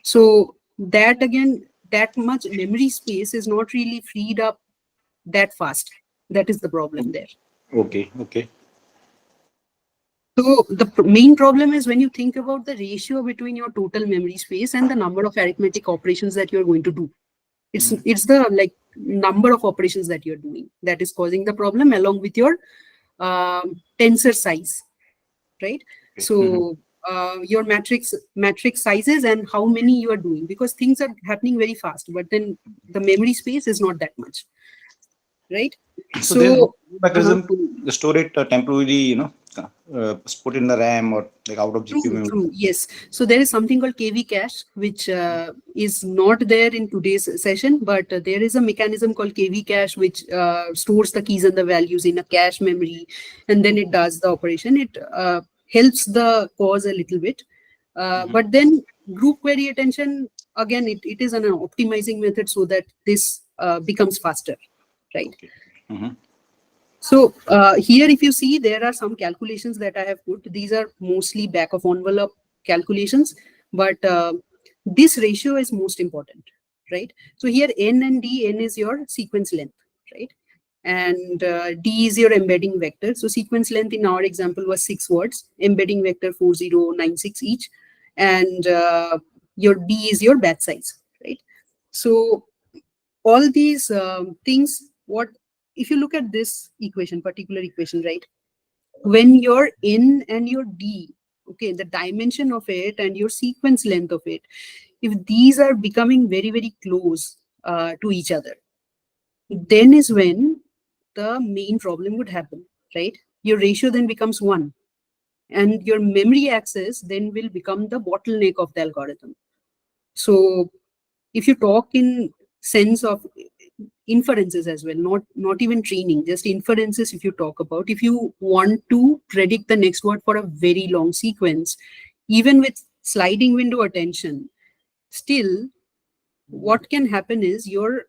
So that again, that much memory space is not really freed up that fast. That is the problem there. Okay. So the main problem is when you think about the ratio between your total memory space and the number of arithmetic operations that you're going to do. It's the number of operations that you're doing that is causing the problem, along with your tensor size, right? So your matrix sizes and how many you are doing, because things are happening very fast, but then the memory space is not that much, right? So there's no mechanism to store it temporarily, put in the RAM or like out of GPU memory. True, yes. So there is something called KV cache, which is not there in today's session, but there is a mechanism called KV cache, which stores the keys and the values in a cache memory, and then it does the operation. It helps the cause a little bit. But then group query attention, again, it is an optimizing method so that this becomes faster, right? Okay. So here, if you see, there are some calculations that I have put. These are mostly back of envelope calculations, but this ratio is most important, right? So here n and d, n is your sequence length, right? And d is your embedding vector. So sequence length in our example was 6 words, embedding vector 4096 each, and your d is your batch size, right? So all these things, if you look at this particular equation, right? When your n and your d, okay, the dimension of it and your sequence length of it, if these are becoming very, very close to each other, then is when the main problem would happen, right? Your ratio then becomes 1, and your memory access then will become the bottleneck of the algorithm. So if you talk in sense of inferences as well, not even training, just inferences, if you talk about, if you want to predict the next word for a very long sequence, even with sliding window attention, still what can happen is your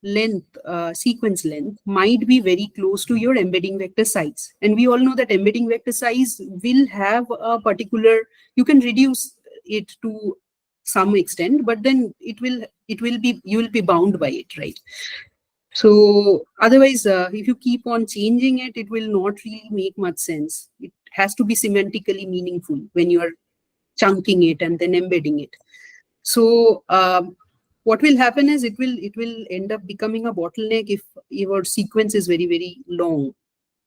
length, sequence length might be very close to your embedding vector size. And we all know that embedding vector size will have a particular, you can reduce it to some extent, but then you will be bound by it, right? So otherwise, if you keep on changing it, it will not really make much sense. It has to be semantically meaningful when you are chunking it and then embedding it. So what will happen is it will end up becoming a bottleneck if your sequence is very, very long.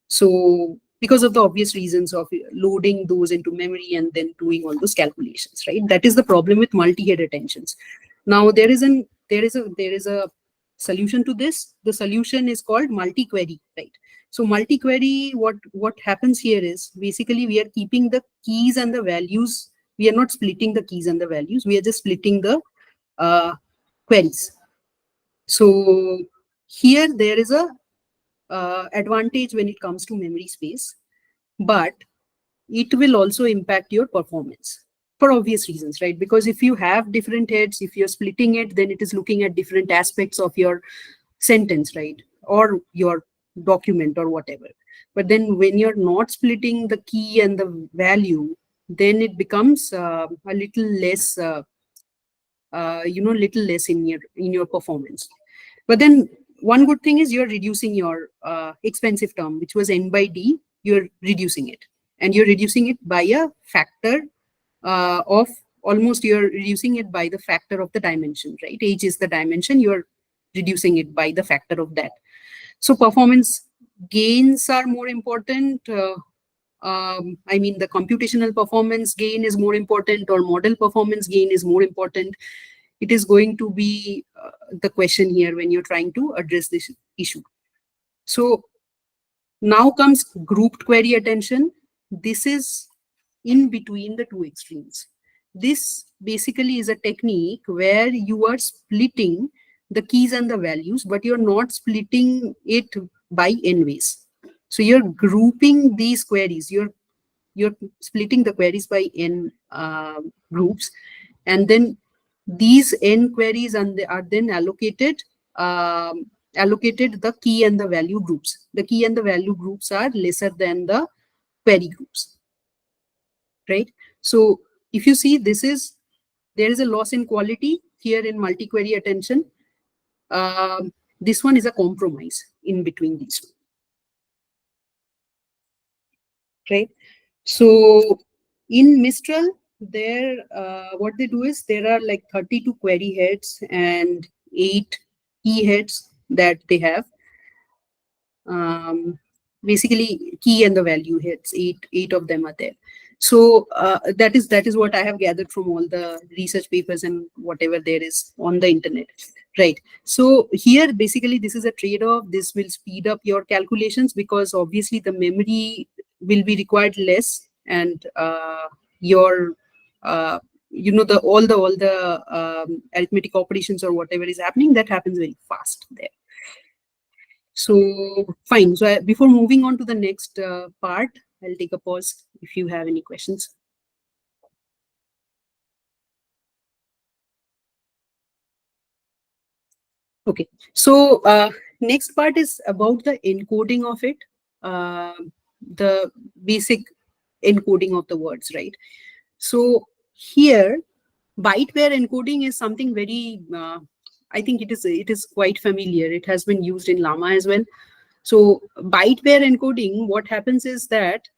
So because of the obvious reasons of loading those into memory and then doing all those calculations, right? That is the problem with multi-head attentions. Now there is a solution to this. The solution is called multi-query, right? So multi-query, what happens here is basically we are keeping the keys and the values. We are not splitting the keys and the values. We are just splitting the queries. So here there is a advantage when it comes to memory space, but it will also impact your performance for obvious reasons, right? Because if you have different heads, if you're splitting it, then it is looking at different aspects of your sentence, right? Or your document or whatever. But then when you're not splitting the key and the value, then it becomes a little less, little less in your performance. But then one good thing is you're reducing your expensive term, which was n by d. You're reducing it, and you're reducing it by a factor of almost. You're reducing it by the factor of the dimension, right? Age is the dimension. You're reducing it by the factor of that. So performance gains are more important. I mean, the computational performance gain is more important, or model performance gain is more important. It is going to be the question here when you're trying to address this issue. So now comes grouped query attention. This is in between the two extremes. This basically is a technique where you are splitting the keys and the values, but you're not splitting it by n ways. So you're grouping these queries. You're splitting the queries by n groups, and then these n queries are then allocated the key and the value groups. The key and the value groups are lesser than the query groups, right? So if you see, there is a loss in quality here in multi-query attention. This one is a compromise in between these two, right? So in Mistral, what they do is there are like 32 query heads and 8 key heads that they have. Basically, key and the value heads, eight of them are there. So that is what I have gathered from all the research papers and whatever there is on the internet, right? So here, basically, this is a trade-off. This will speed up your calculations because obviously the memory will be required less, and your all the arithmetic operations or whatever is happening, that happens very fast there. So fine. So before moving on to the next part, I'll take a pause if you have any questions. Okay. So next part is about the encoding of it, the basic encoding of the words, right? So here, byte-pair encoding is something very, I think it is quite familiar. It has been used in Llama as well. So byte-pair encoding, what happens is that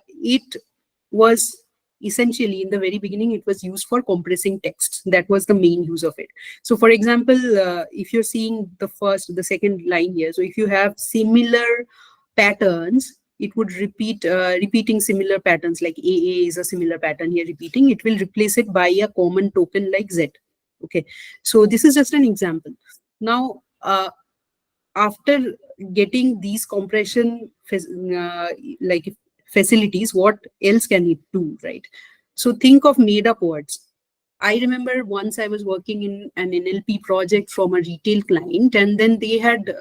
it was essentially in the very beginning, it was used for compressing text. That was the main use of it. So for example, if you're seeing the second line here, so if you have similar patterns, it would repeating similar patterns, like AA is a similar pattern here repeating, it will replace it by a common token like Z. Okay, so this is just an example. Now, after getting these compression facilities, what else can it do, right? So think of made up words. I remember once I was working in an NLP project from a retail client, and then they had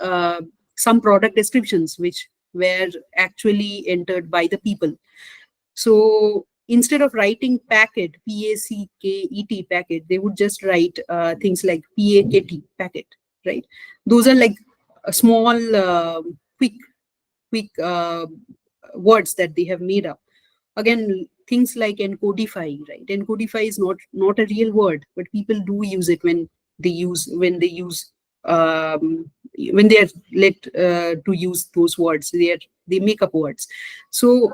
some product descriptions which were actually entered by the people. So instead of writing packet, P-A-C-K-E-T, packet, they would just write things like P-A-K-T, packet, right? Those are like a small, quick words that they have made up. Again, things like encodify, right? Encodify is not a real word, but people do use it when they use when they are let to use those words. They make up words. So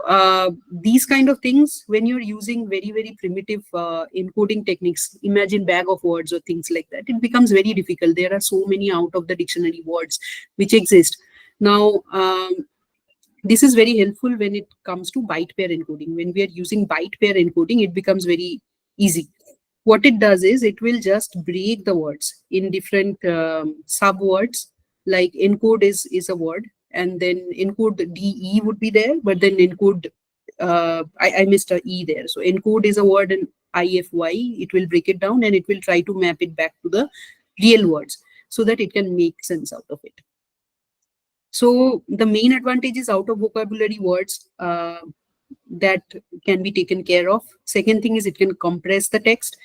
these kind of things, when you're using very primitive encoding techniques, imagine bag of words or things like that, it becomes very difficult. There are so many out of the dictionary words which exist now. This is very helpful when it comes to byte pair encoding. When we are using byte pair encoding, it becomes very easy. What it does is it will just break the words in different sub words. Like encode is a word, and then encode DE would be there, but then encode I missed a E there. So encode is a word in IFY. It will break it down and it will try to map it back to the real words so that it can make sense out of it. So the main advantage is out of vocabulary words that can be taken care of. Second thing is it can compress the text.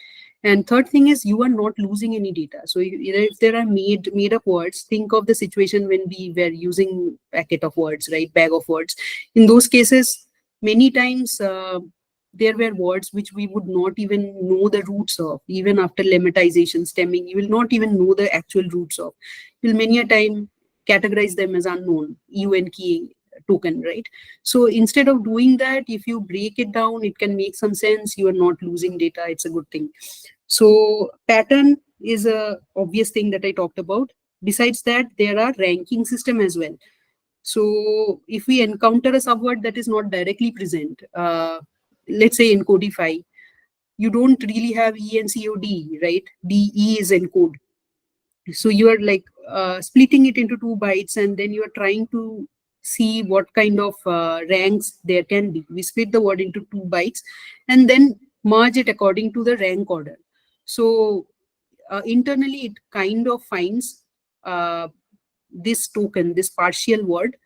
And third thing is you are not losing any data. So if there are made up words, think of the situation when we were using packet of words, right? Bag of words. In those cases, many times there were words which we would not even know the roots of. Even after lemmatization, stemming, you will not even know the actual roots of. You will many a time categorize them as unknown, UNK token, right? So instead of doing that, if you break it down, it can make some sense. You are not losing data. It's a good thing. So pattern is a obvious thing that I talked about. Besides that, there are ranking system as well. So if we encounter a subword that is not directly present, let's say in codify, you don't really have E and COD, right? DE is encode. So you are like splitting it into 2 bytes, and then you are trying to see what kind of ranks there can be. We split the word into 2 bytes and then merge it according to the rank order. So internally, it kind of finds this token, this partial word.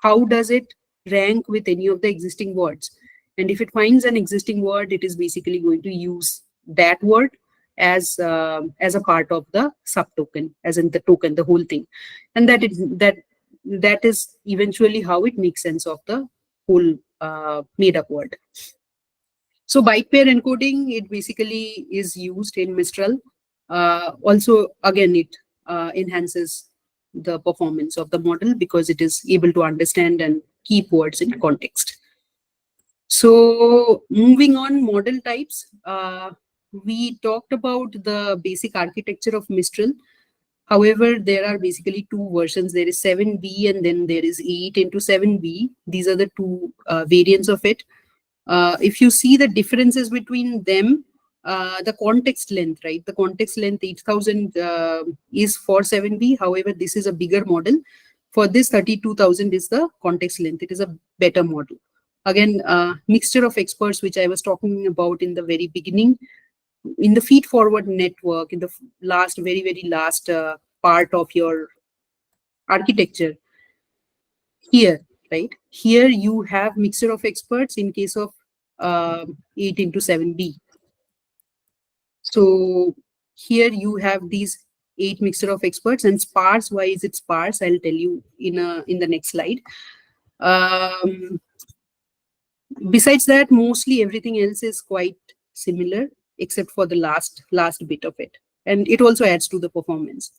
How does it rank with any of the existing words? And if it finds an existing word, it is basically going to use that word as a part of the sub token, as in the token, the whole thing. And that is eventually how it makes sense of the whole made up word. So byte pair encoding, it basically is used in Mistral. Also, again, it enhances the performance of the model because it is able to understand and keep words in context. So moving on, model types. We talked about the basic architecture of Mistral. However, there are basically 2 versions. There is 7B and then there is 8 into 7B. These are the 2 variants of it. If you see the differences between them, the context length, right? The context length 8000 is for 7B. However, this is a bigger model. For this 32,000 is the context length. It is a better model. Again, mixture of experts, which I was talking about in the very beginning, in the feed forward network, in the very last part of your architecture. Here, right? Here you have mixture of experts in case of 8 into 7B. So here you have these 8 mixture of experts, and sparse. Why is it sparse? I'll tell you in the next slide. Besides that, mostly everything else is quite similar, except for the last bit of it. And it also adds to the performance.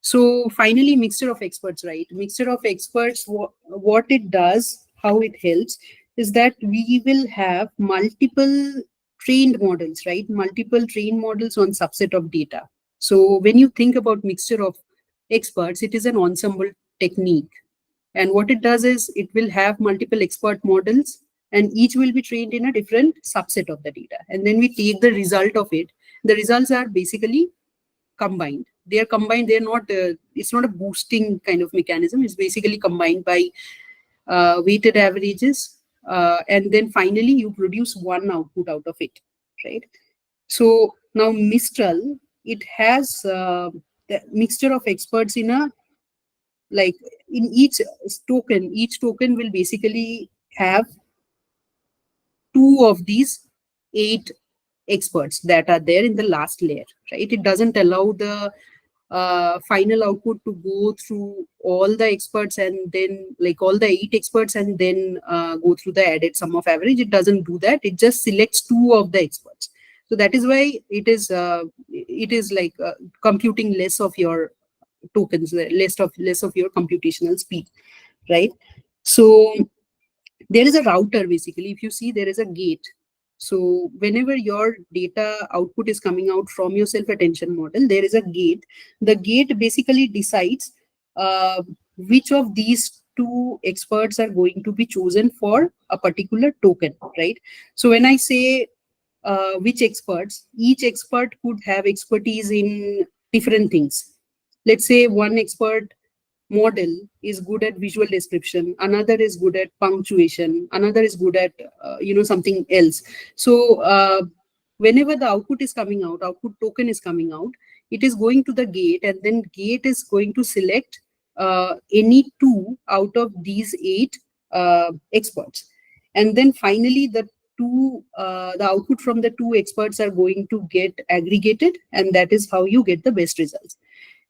So finally, mixture of experts, right? Mixture of experts, what it does, how it helps, is that we will have multiple trained models, right? Multiple trained models on subset of data. So when you think about mixture of experts, it is an ensemble technique. And what it does is it will have multiple expert models, and each will be trained in a different subset of the data. And then we take the result of it. The results are basically combined. They are combined. They're not. It's not a boosting kind of mechanism. It's basically combined by weighted averages, and then finally you produce one output out of it, right? So now Mistral, it has the mixture of experts in a, like, in each token will basically have 2 of these 8 experts that are there in the last layer, right? It doesn't allow the final output to go through all the experts and then like all the 8 experts and then go through the added sum of average. It doesn't do that. It just selects 2 of the experts. So that is why it is like computing less of your tokens, less of your computational speed, right? So there is a router basically. If you see, there is a gate. So whenever your data output is coming out from your self-attention model, there is a gate. The gate basically decides which of these 2 experts are going to be chosen for a particular token, right? So when I say which experts, each expert could have expertise in different things. Let's say one expert model is good at visual description, another is good at punctuation, another is good at something else. So whenever the output is coming out, output token is coming out, it is going to the gate, and then gate is going to select any 2 out of these 8 experts, and then finally the output from the 2 experts are going to get aggregated, and that is how you get the best results.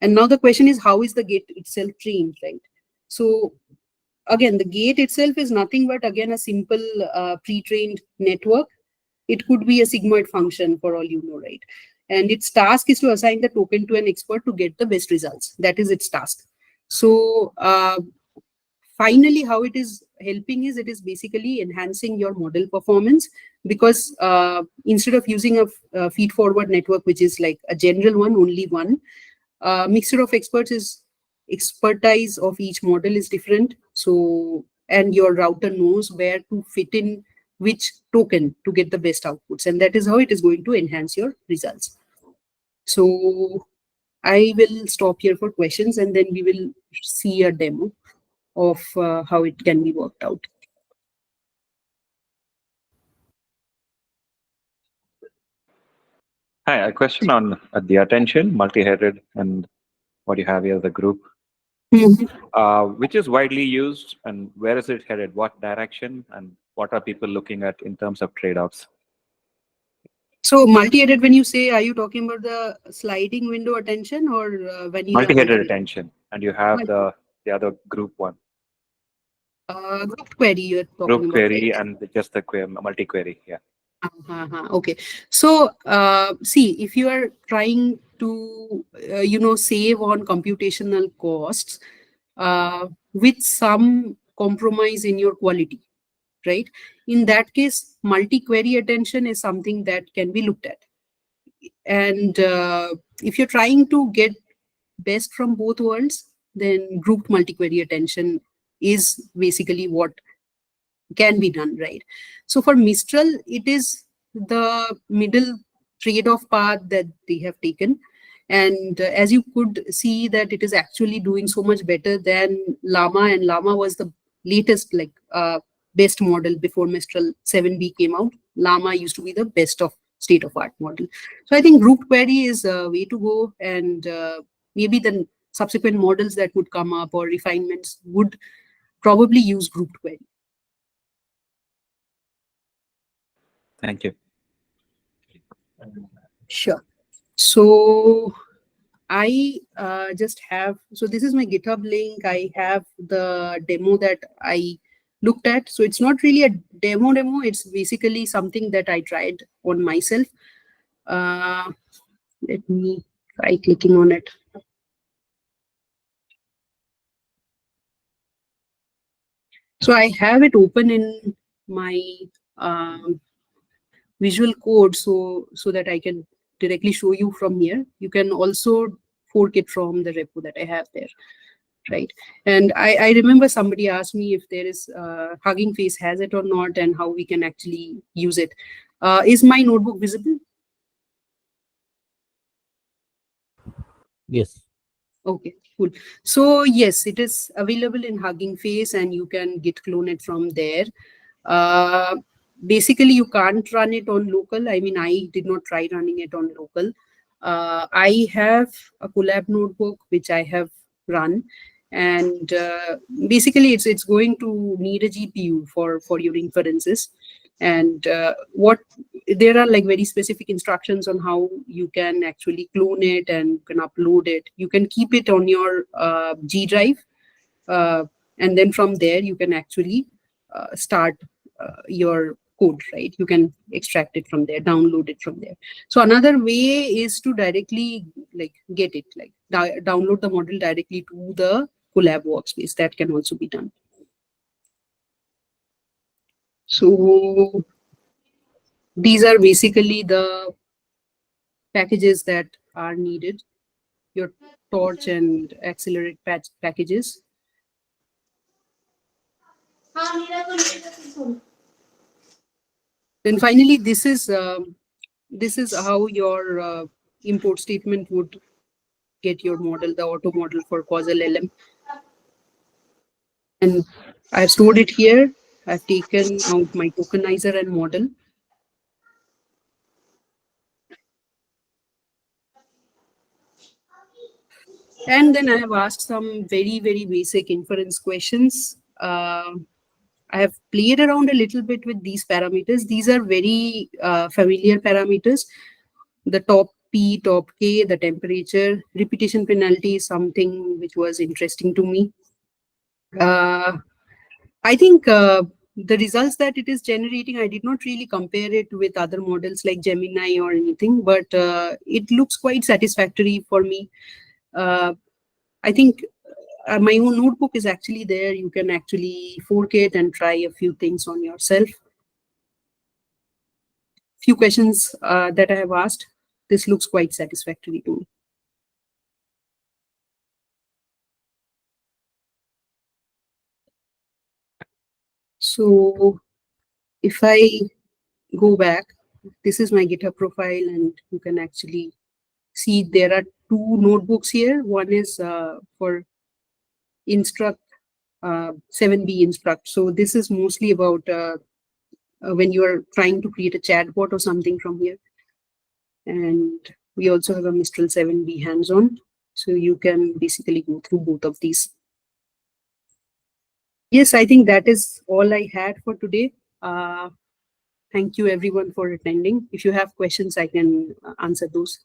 And now the question is, how is the gate itself trained, right? So again, the gate itself is nothing but again a simple pre-trained network. It could be a sigmoid function for all you know, right? And its task is to assign the token to an expert to get the best results. That is its task. So finally, how it is helping is it is basically enhancing your model performance, because instead of using a feed-forward network, which is like a general one, only one, mixture of experts is expertise of each model is different. So, and your router knows where to fit in which token to get the best outputs. And that is how it is going to enhance your results. So I will stop here for questions, and then we will see a demo of how it can be worked out. Hi, a question on the attention, multi-headed, and what you have here, the group, which is widely used, and where is it headed? What direction, and what are people looking at in terms of trade-offs? So multi-headed, when you say, are you talking about the sliding window attention or vanilla? Multi-headed attention, and you have the other group one. Group query you're talking Group about. query, Right? and just the multi-query, yeah. Okay. So see, if you are trying to save on computational costs with some compromise in your quality, right? In that case, multi-query attention is something that can be looked at. And if you're trying to get best from both worlds, then grouped multi-query attention is basically what can be done, right? So for Mistral, it is the middle trade-off path that they have taken. And as you could see that it is actually doing so much better than Llama, and Llama was the latest best model before Mistral 7B came out. Llama used to be the best of state-of-art model. So I think grouped query is a way to go, and maybe the subsequent models that would come up or refinements would probably use grouped query. Thank you. Sure. So I just have, so this is my GitHub link. I have the demo that I looked at. So it's not really a demo. It's basically something that I tried on myself. Let me try clicking on it. So I have it open in my visual code so that I can directly show you from here. You can also fork it from the repo that I have there, right? And I remember somebody asked me if there is Hugging Face has it or not, and how we can actually use it. Is my notebook visible? Yes. Okay, cool. So yes, it is available in Hugging Face, and you can git clone it from there. Basically, you can't run it on local. I mean, I did not try running it on local. I have a Colab notebook which I have run, and basically, it's going to need a GPU for your inferences. And what there are like very specific instructions on how you can actually clone it and you can upload it. You can keep it on your G drive, and then from there you can actually start your code, right? You can extract it from there, download it from there. So another way is to directly like get it, like download the model directly to the Collab workspace. That can also be done. So these are basically the packages that are needed, your torch and accelerate packages. Then finally, this is how your import statement would get your model, the auto model for causal LM. And I've stored it here. I've taken out my tokenizer and model. And then I have asked some very, very basic inference questions. I have played around a little bit with these parameters. These are very familiar parameters. The top P, top K, the temperature, repetition penalty is something which was interesting to me. I think the results that it is generating, I did not really compare it with other models like Gemini or anything, but it looks quite satisfactory for me. I think my own notebook is actually there. You can actually fork it and try a few things on yourself. Few questions that I have asked. This looks quite satisfactory to me. So if I go back, this is my GitHub profile, and you can actually see there are two notebooks here. One is for instruct, 7B instruct. So this is mostly about when you are trying to create a chatbot or something from here. And we also have a Mistral 7B hands-on. So you can basically go through both of these. Yes, I think that is all I had for today. Thank you everyone for attending. If you have questions, I can answer those.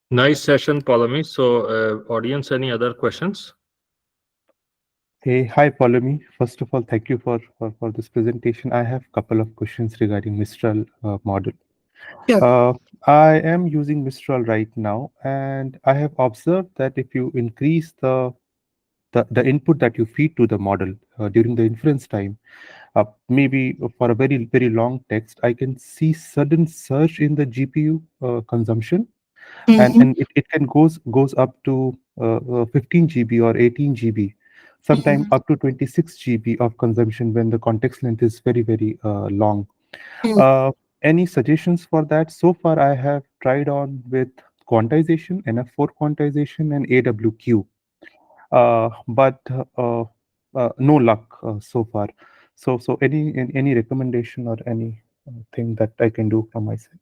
Nice session, Poulami. So, audience, any other questions? Hey, hi, Poulami. First of all, thank you for this presentation. I have a couple of questions regarding Mistral model. Sure. I am using Mistral right now, and I have observed that if you increase the input that you feed to the model during the inference time, maybe for a very, very long text, I can see sudden surge in the GPU consumption. And it can goes up to 15 GB or 18 GB, sometime up to 26 GB of consumption when the context length is very, very long. Any suggestions for that? So far, I have tried on with quantization, NF4 quantization, and AWQ, but no luck so far. So any recommendation or any thing that I can do from my side?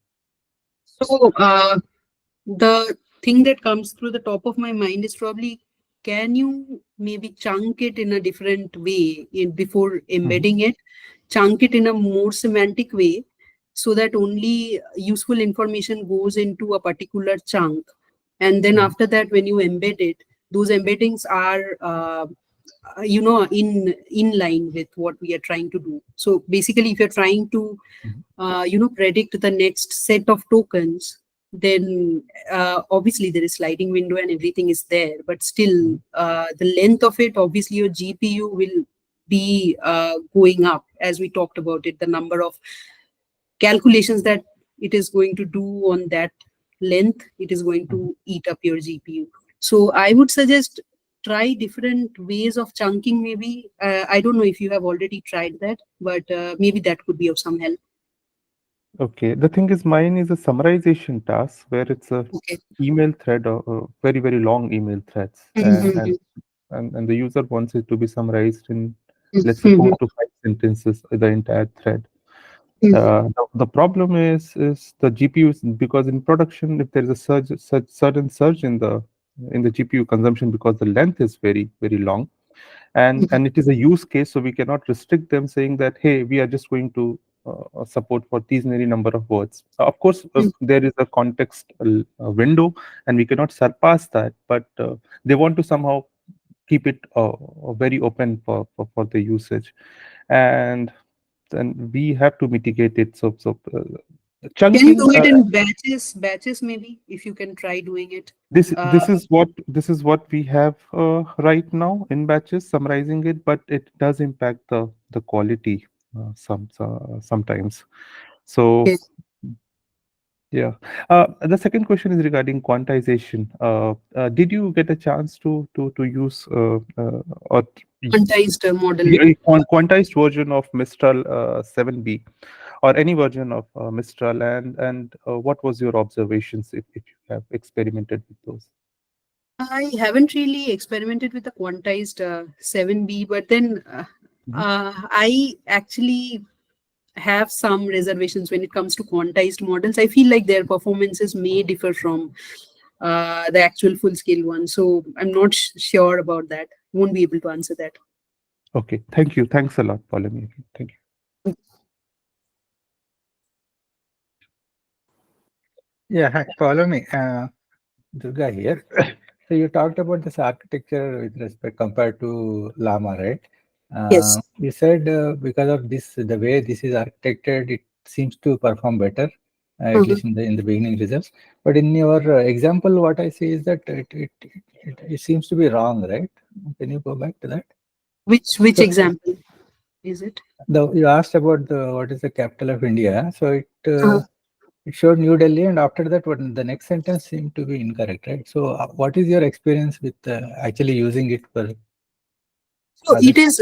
So the thing that comes through the top of my mind is probably, can you maybe chunk it in a different way before embedding it? Chunk it in a more semantic way so that only useful information goes into a particular chunk. And then after that, when you embed it, those embeddings are in line with what we are trying to do. So basically, if you're trying to predict the next set of tokens, then obviously there is sliding window and everything is there, but still the length of it, obviously your GPU will be going up. As we talked about it, the number of calculations that it is going to do on that length, it is going to eat up your GPU. So I would suggest try different ways of chunking. Maybe I don't know if you have already tried that, but maybe that could be of some help. Okay, the thing is, mine is a summarization task where it's a email thread or very, very long email threads, and the user wants it to be summarized in, let's say, 4 to 5 sentences, the entire thread. The problem is the GPUs, because in production, if there is a sudden surge in the GPU consumption because the length is very, very long, and it is a use case, so we cannot restrict them saying that, hey, we are just going to support for these many number of words. Of course, there is a context window, and we cannot surpass that, but they want to somehow keep it very open for the usage, and then we have to mitigate it. So Can you chunking. do it in batches maybe, if you can try doing it? This is what we have right now in batches, summarizing it, but it does impact the quality sometimes. So Okay. yeah. The second question is regarding quantization. Did you get a chance to use or Quantized model. quantized version of Mistral 7B or any version of Mistral, and what was your observations if you have experimented with those? I haven't really experimented with the quantized 7B, but then I actually have some reservations when it comes to quantized models. I feel like their performances may differ from the actual full-scale one. So I'm not sure about that. Won't be able to answer that. Okay, thank you. Thanks a lot, Poulami. Thank you. Yeah, hi, Poulami. Durga here. So you talked about this architecture with respect compared to Llama, right? Yes. You said because of this, the way this is architected, it seems to perform better, at least in the beginning results. But in your example, what I see is that it seems to be wrong, right? Can you go back to that? Which So, example is it? you asked about what is the capital of India. So it showed New Delhi, and after that, what the next sentence seemed to be incorrect, right? So, what is your experience with actually using it for? So it is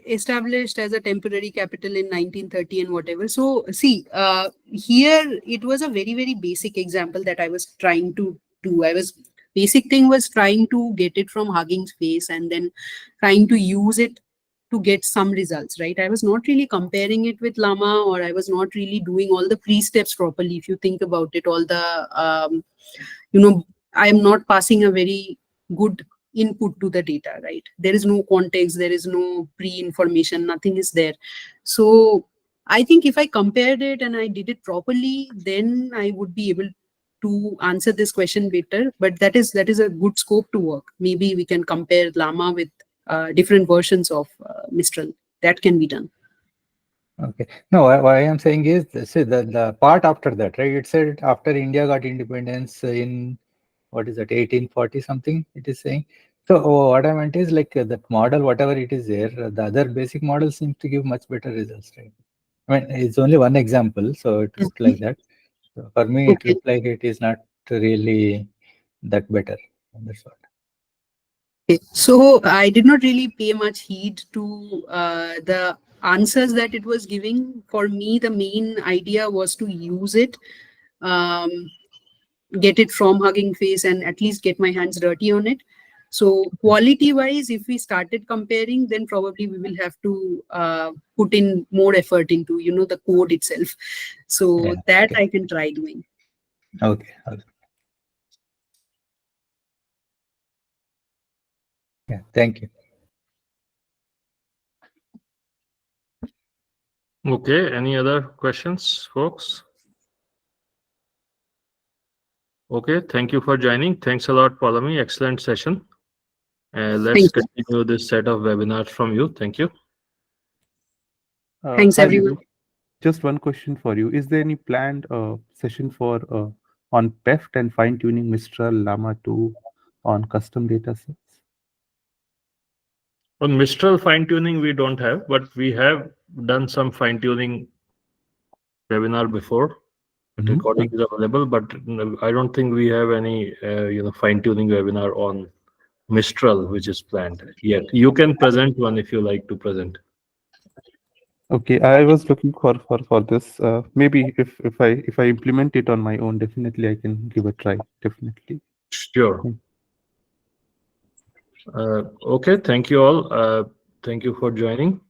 established as a temporary capital in 1930 and whatever. So see, here it was a very, very basic example that I was trying to do. Basic thing was trying to get it from Hugging Face and then trying to use it to get some results, right? I was not really comparing it with Llama, or I was not really doing all the pre-steps properly. If you think about it, all the, I am not passing a very good input to the data, right? There is no context, there is no pre-information, nothing is there. So I think if I compared it and I did it properly, then I would be able to answer this question better. But that is a good scope to work. Maybe we can compare Llama with different versions of Mistral. That can be done. Okay. No, what I am saying is, see, the part after that, right? It said after India got independence in, what is that, 1840 something, it is saying. So what I meant is like that model, whatever it is there, the other basic model seems to give much better results, right? I mean, it's only one example, so it looked like that. So for me, it Okay. looked like it is not really that better. That's what. Okay. So I did not really pay much heed to the answers that it was giving. For me, the main idea was to use it, get it from Hugging Face, and at least get my hands dirty on it. So quality wise, if we started comparing, then probably we will have to put in more effort into, the code itself. So Yeah, that okay. I can try doing. Okay. Yeah, thank you. Okay, any other questions, folks? Okay, thank you for joining. Thanks a lot, Poulami. Excellent session. Let's Thank you. continue this set of webinars from you. Thank you. Thanks, Hi, everyone. Vivek. Just one question for you. Is there any planned session for on PEFT and fine-tuning Mistral Llama 2 on custom data sets? On Mistral fine-tuning, we don't have, but we have done some fine-tuning webinar before. Mm-hmm. Recording is available, but I don't think we have any fine-tuning webinar on Mistral, which is planned yet. You can present one if you like to present. Okay, I was looking for this. Maybe if I implement it on my own, definitely I can give a try. Definitely. Sure. Okay, thank you all. Thank you for joining.